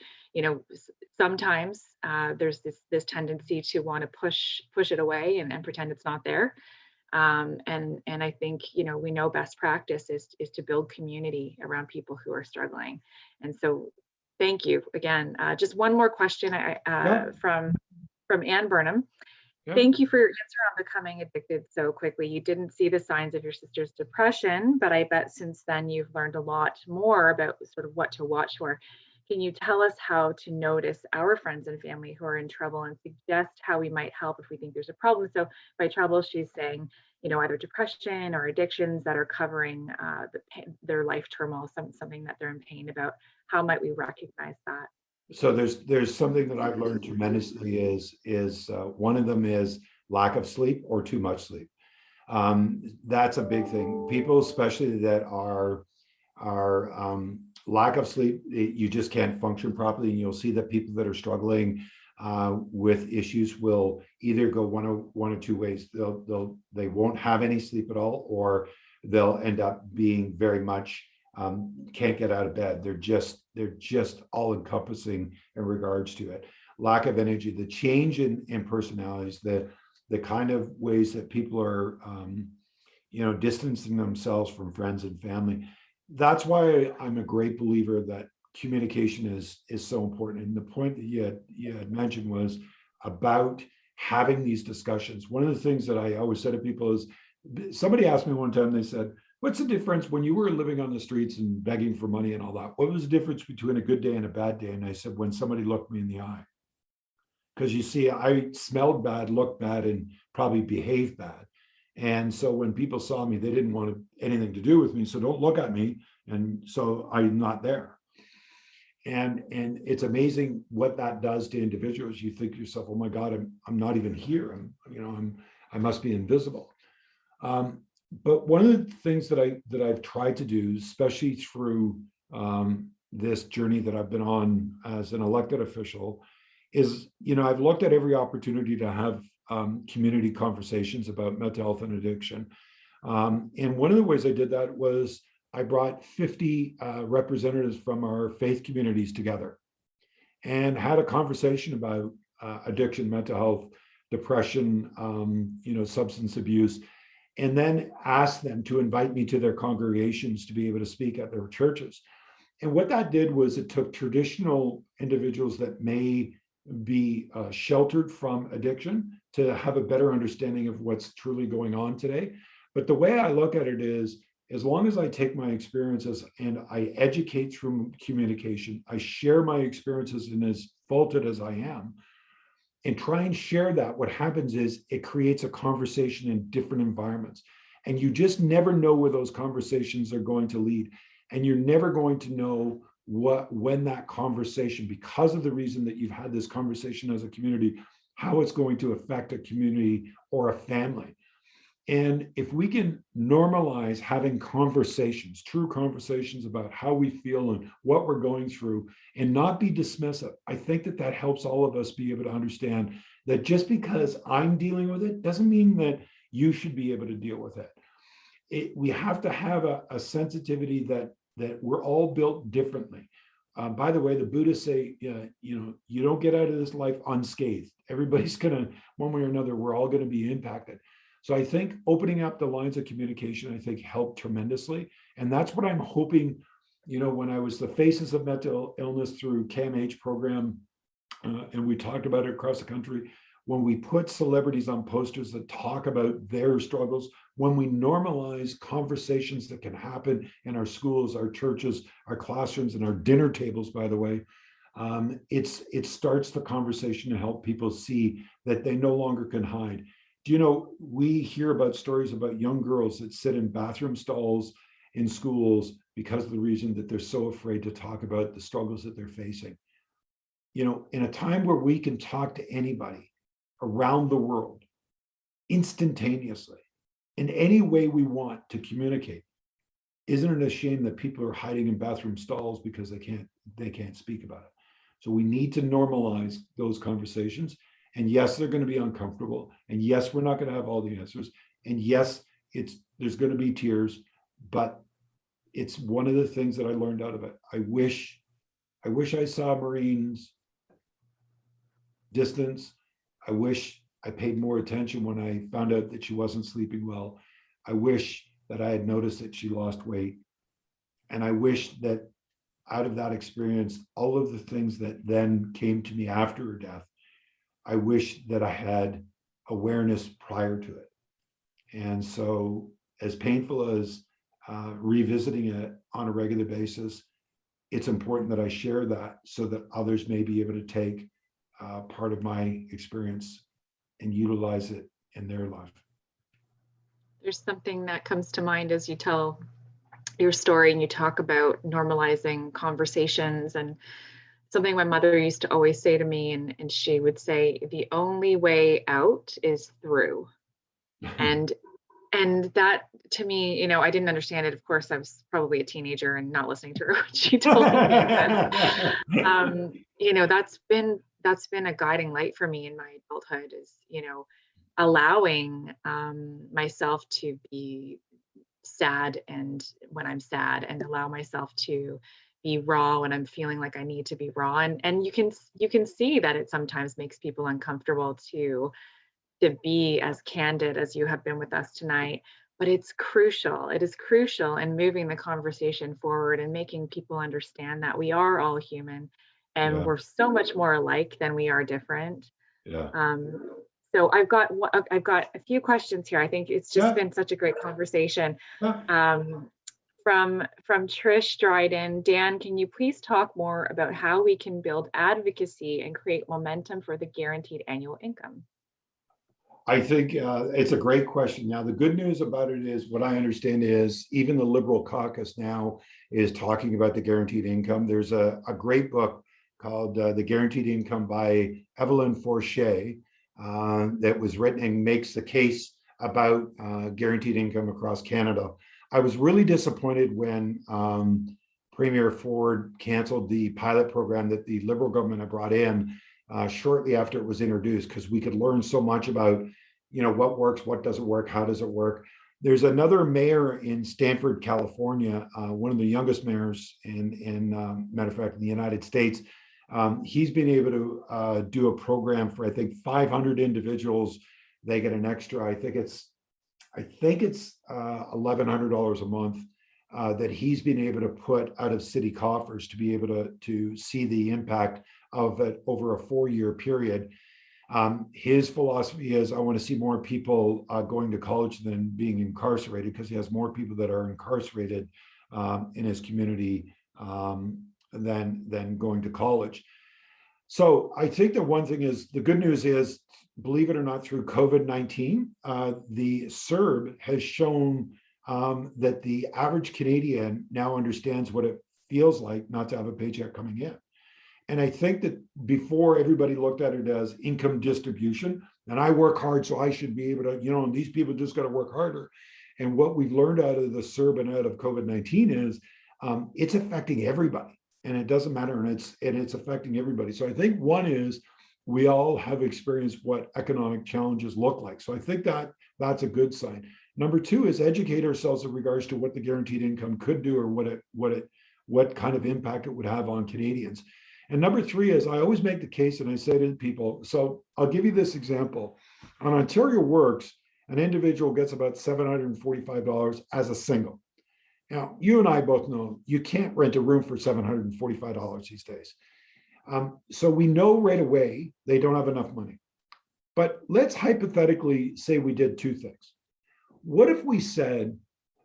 sometimes there's this tendency to want to push it away and pretend it's not there. And I think, we know best practice is to build community around people who are struggling. And so thank you again. Just one more question from Ann Burnham. Yeah. Thank you for your answer on becoming addicted so quickly. You didn't see the signs of your sister's depression, but I bet since then you've learned a lot more about sort of what to watch for. Can you tell us how to notice our friends and family who are in trouble and suggest how we might help if we think there's a problem? So by trouble, she's saying, either depression or addictions that are covering their life turmoil, something that they're in pain about. How might we recognize that? So there's something that I've learned tremendously is one of them is lack of sleep or too much sleep. That's a big thing. People, especially that are lack of sleep, you just can't function properly, and you'll see that people that are struggling with issues will either go one of two ways. They won't have any sleep at all, or they'll end up being very much can't get out of bed. They're just all encompassing in regards to it. Lack of energy, the change in personalities, the kind of ways that people are distancing themselves from friends and family. That's why I'm a great believer that communication is so important. And the point that you had mentioned was about having these discussions. One of the things that I always say to people is, somebody asked me one time, they said, what's the difference when you were living on the streets and begging for money and all that? What was the difference between a good day and a bad day? And I said, when somebody looked me in the eye. Because you see, I smelled bad, looked bad, and probably behaved bad. And so when people saw me, they didn't want anything to do with me. So don't look at me. And so I'm not there. And it's amazing what that does to individuals. You think to yourself, oh my God, I'm not even here. I must be invisible. But one of the things that I've tried to do, especially through this journey that I've been on as an elected official, is, I've looked at every opportunity to have community conversations about mental health and addiction. And one of the ways I did that was I brought 50 representatives from our faith communities together and had a conversation about addiction, mental health, depression, substance abuse, and then asked them to invite me to their congregations to be able to speak at their churches. And what that did was it took traditional individuals that may be sheltered from addiction to have a better understanding of what's truly going on today. But the way I look at it is, as long as I take my experiences and I educate through communication, I share my experiences and as faulted as I am, and try and share that, what happens is it creates a conversation in different environments. And you just never know where those conversations are going to lead. And you're never going to know when that conversation, because of the reason that you've had this conversation as a community, how it's going to affect a community or a family. And if we can normalize having conversations, true conversations about how we feel and what we're going through, and not be dismissive, I think that that helps all of us be able to understand that just because I'm dealing with it doesn't mean that you should be able to deal with it. We have to have a sensitivity that we're all built differently. By the way, the Buddhists say, you don't get out of this life unscathed. Everybody's gonna, one way or another, we're all gonna be impacted. So I think opening up the lines of communication, I think, helped tremendously. And that's what I'm hoping, when I was the Faces of Mental Illness through KMH program, and we talked about it across the country, when we put celebrities on posters that talk about their struggles, when we normalize conversations that can happen in our schools, our churches, our classrooms, and our dinner tables, by the way, it starts the conversation to help people see that they no longer can hide. We hear about stories about young girls that sit in bathroom stalls in schools because of the reason that they're so afraid to talk about the struggles that they're facing. In a time where we can talk to anybody around the world instantaneously in any way we want to communicate, isn't it a shame that people are hiding in bathroom stalls because they can't speak about it? So we need to normalize those conversations. And yes, they're going to be uncomfortable. And yes, we're not going to have all the answers. And yes, there's going to be tears, but it's one of the things that I learned out of it. I wish I saw Maureen's distance. I wish I paid more attention when I found out that she wasn't sleeping well. I wish that I had noticed that she lost weight. And I wish that out of that experience, all of the things that then came to me after her death, I wish that I had awareness prior to it. And so, as painful as revisiting it on a regular basis, it's important that I share that so that others may be able to take part of my experience and utilize it in their life. There's something that comes to mind as you tell your story and you talk about normalizing conversations, and something my mother used to always say to me, and she would say, the only way out is through. and that, to me, I didn't understand it. Of course, I was probably a teenager and not listening to her when she told me. But that's been a guiding light for me in my adulthood, is allowing myself to be sad, and when I'm sad, and allow myself to be raw when I'm feeling like I need to be raw. And you can see that it sometimes makes people uncomfortable to be as candid as you have been with us tonight. But it's crucial. It is crucial in moving the conversation forward and making people understand that we are all human, and we're so much more alike than we are different. Yeah. So I've got a few questions here. I think it's just been such a great conversation. From Trish Dryden, Dan, can you please talk more about how we can build advocacy and create momentum for the guaranteed annual income? I think it's a great question. Now, the good news about it is, what I understand is, even the Liberal caucus now is talking about the guaranteed income. There's a great book called The Guaranteed Income by Evelyn Forshey that was written and makes the case about guaranteed income across Canada. I was really disappointed when Premier Ford canceled the pilot program that the Liberal government had brought in shortly after it was introduced, because we could learn so much about, what works, what doesn't work, how does it work. There's another mayor in Stanford, California, one of the youngest mayors matter of fact, in the United States. He's been able to do a program for, I think, 500 individuals. They get an extra, I think it's $1,100 a month that he's been able to put out of city coffers to be able to see the impact of it over a 4-year period. His philosophy is, I want to see more people going to college than being incarcerated, because he has more people that are incarcerated in his community than going to college. So I think that one thing is, the good news is, believe it or not, through COVID-19, the CERB has shown that the average Canadian now understands what it feels like not to have a paycheck coming in. And I think that before, everybody looked at it as income distribution, and I work hard, so I should be able to, and these people just got to work harder. And what we've learned out of the CERB and out of COVID-19 is it's affecting everybody, and it doesn't matter, and it's affecting everybody. So I think one is, we all have experienced what economic challenges look like. So I think that that's a good sign. Number two is educate ourselves in regards to what the guaranteed income could do, or what kind of impact it would have on Canadians. And number three is, I always make the case, and I say to people, so I'll give you this example. On Ontario Works, an individual gets about $745 as a single. Now, you and I both know you can't rent a room for $745 these days. So we know right away they don't have enough money. But let's hypothetically say we did two things. What if we said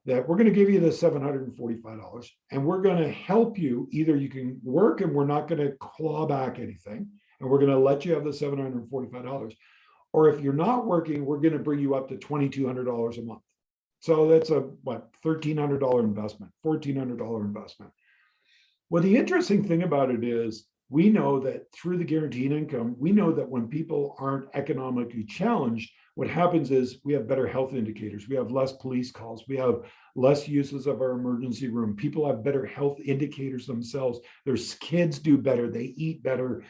that we're going to give you the $745 and we're going to help you, either you can work and we're not going to claw back anything, and we're going to let you have the $745, or if you're not working, we're going to bring you up to $2,200 a month. So that's a $1,300 investment, $1,400 investment. Well, the interesting thing about it is, we know that through the guaranteed income, we know that when people aren't economically challenged, what happens is we have better health indicators. We have less police calls. We have less uses of our emergency room. People have better health indicators themselves. Their kids do better. They eat better.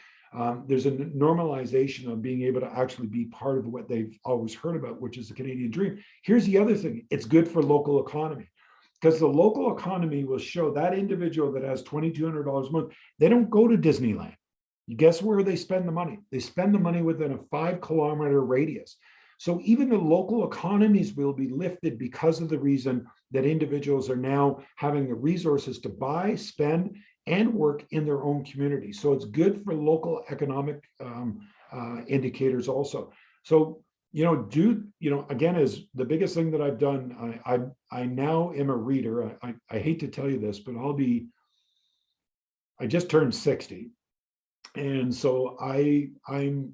There's a normalization of being able to actually be part of what they've always heard about, which is the Canadian dream. Here's the other thing. It's good for local economy, because the local economy will show that individual that has $2,200 a month, they don't go to Disneyland. You guess where they spend the money? They spend the money within a 5-kilometer radius. So even the local economies will be lifted because of the reason that individuals are now having the resources to buy, spend, and work in their own community. So it's good for local economic indicators also. So, again, is the biggest thing that I've done. I now am a reader. I hate to tell you this, but I just turned 60. And so I'm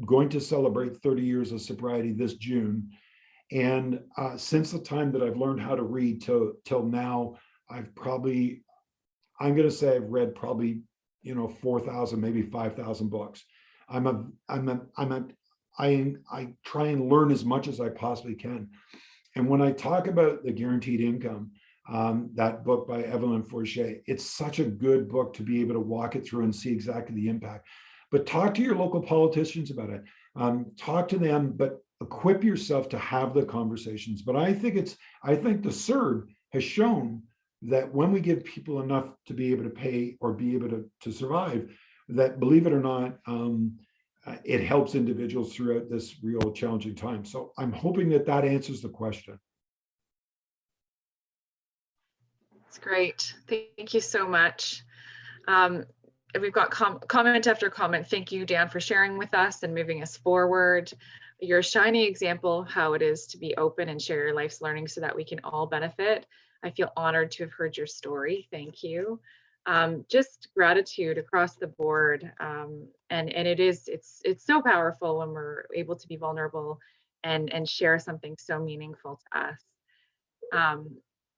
going to celebrate 30 years of sobriety this June. And since the time that I've learned how to read till now, I'm going to say I've read probably 4,000, maybe 5,000 books. I try and learn as much as I possibly can. And when I talk about the guaranteed income, that book by Evelyn Forget, it's such a good book to be able to walk it through and see exactly the impact. But talk to your local politicians about it. Talk to them, but equip yourself to have the conversations. But I think the CERB has shown that when we give people enough to be able to pay or be able to survive, that, believe it or not, it helps individuals throughout this real challenging time. So I'm hoping that answers the question. That's great. Thank you so much. We've got comment after comment. Thank you, Dan, for sharing with us and moving us forward. You're a shining example of how it is to be open and share your life's learning so that we can all benefit. I feel honored to have heard your story. Thank you. Just gratitude across the board. And it's so powerful when we're able to be vulnerable and share something so meaningful to us.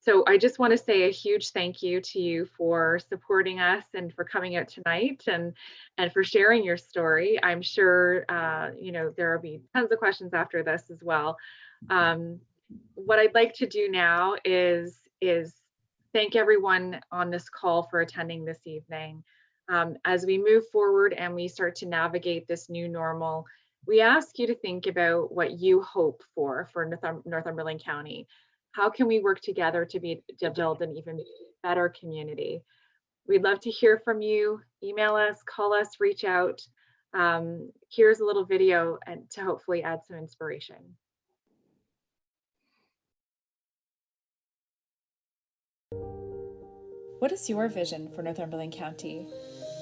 So I just want to say a huge thank you to you for supporting us and for coming out tonight and for sharing your story. I'm sure there will be tons of questions after this as well. What I'd like to do now is thank everyone on this call for attending this evening. As we move forward and we start to navigate this new normal, we ask you to think about what you hope for Northumberland County. How can we work together to build an even better community? We'd love to hear from you. Email us, call us, reach out. Here's a little video and to hopefully add some inspiration. What is your vision for Northumberland County?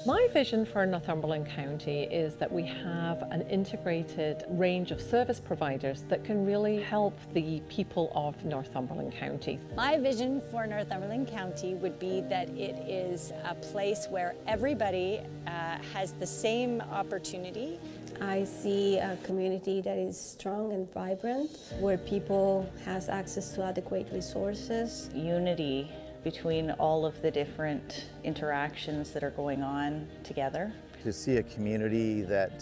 My vision for Northumberland County is that we have an integrated range of service providers that can really help the people of Northumberland County. My vision for Northumberland County would be that it is a place where everybody has the same opportunity. I see a community that is strong and vibrant, where people has access to adequate resources. Unity between all of the different interactions that are going on together. To see a community that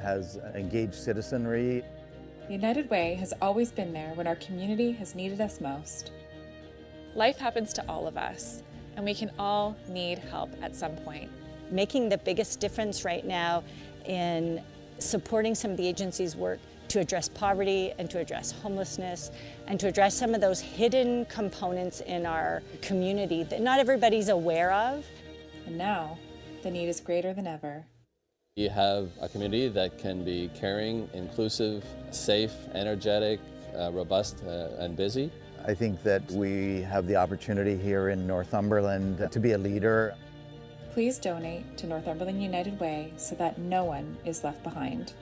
has engaged citizenry. United Way has always been there when our community has needed us most. Life happens to all of us, and we can all need help at some point. Making the biggest difference right now in supporting some of the agency's work to address poverty and to address homelessness and to address some of those hidden components in our community that not everybody's aware of. And now, the need is greater than ever. You have a community that can be caring, inclusive, safe, energetic, robust, and busy. I think that we have the opportunity here in Northumberland to be a leader. Please donate to Northumberland United Way so that no one is left behind.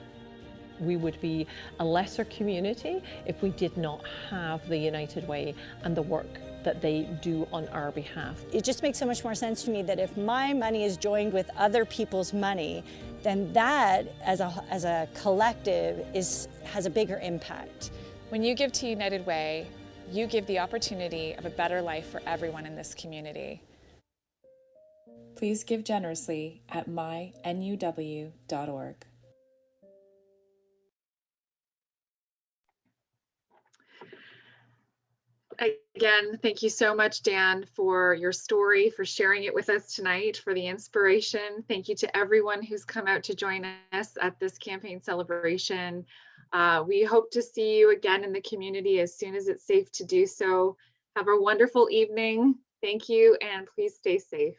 We would be a lesser community if we did not have the United Way and the work that they do on our behalf. It just makes so much more sense to me that if my money is joined with other people's money, then that as a collective has a bigger impact. When you give to United Way, you give the opportunity of a better life for everyone in this community. Please give generously at mynuw.org. Again, thank you so much, Dan, for your story, for sharing it with us tonight, for the inspiration. Thank you to everyone who's come out to join us at this campaign celebration. We hope to see you again in the community as soon as it's safe to do so. Have a wonderful evening. Thank you, and please stay safe.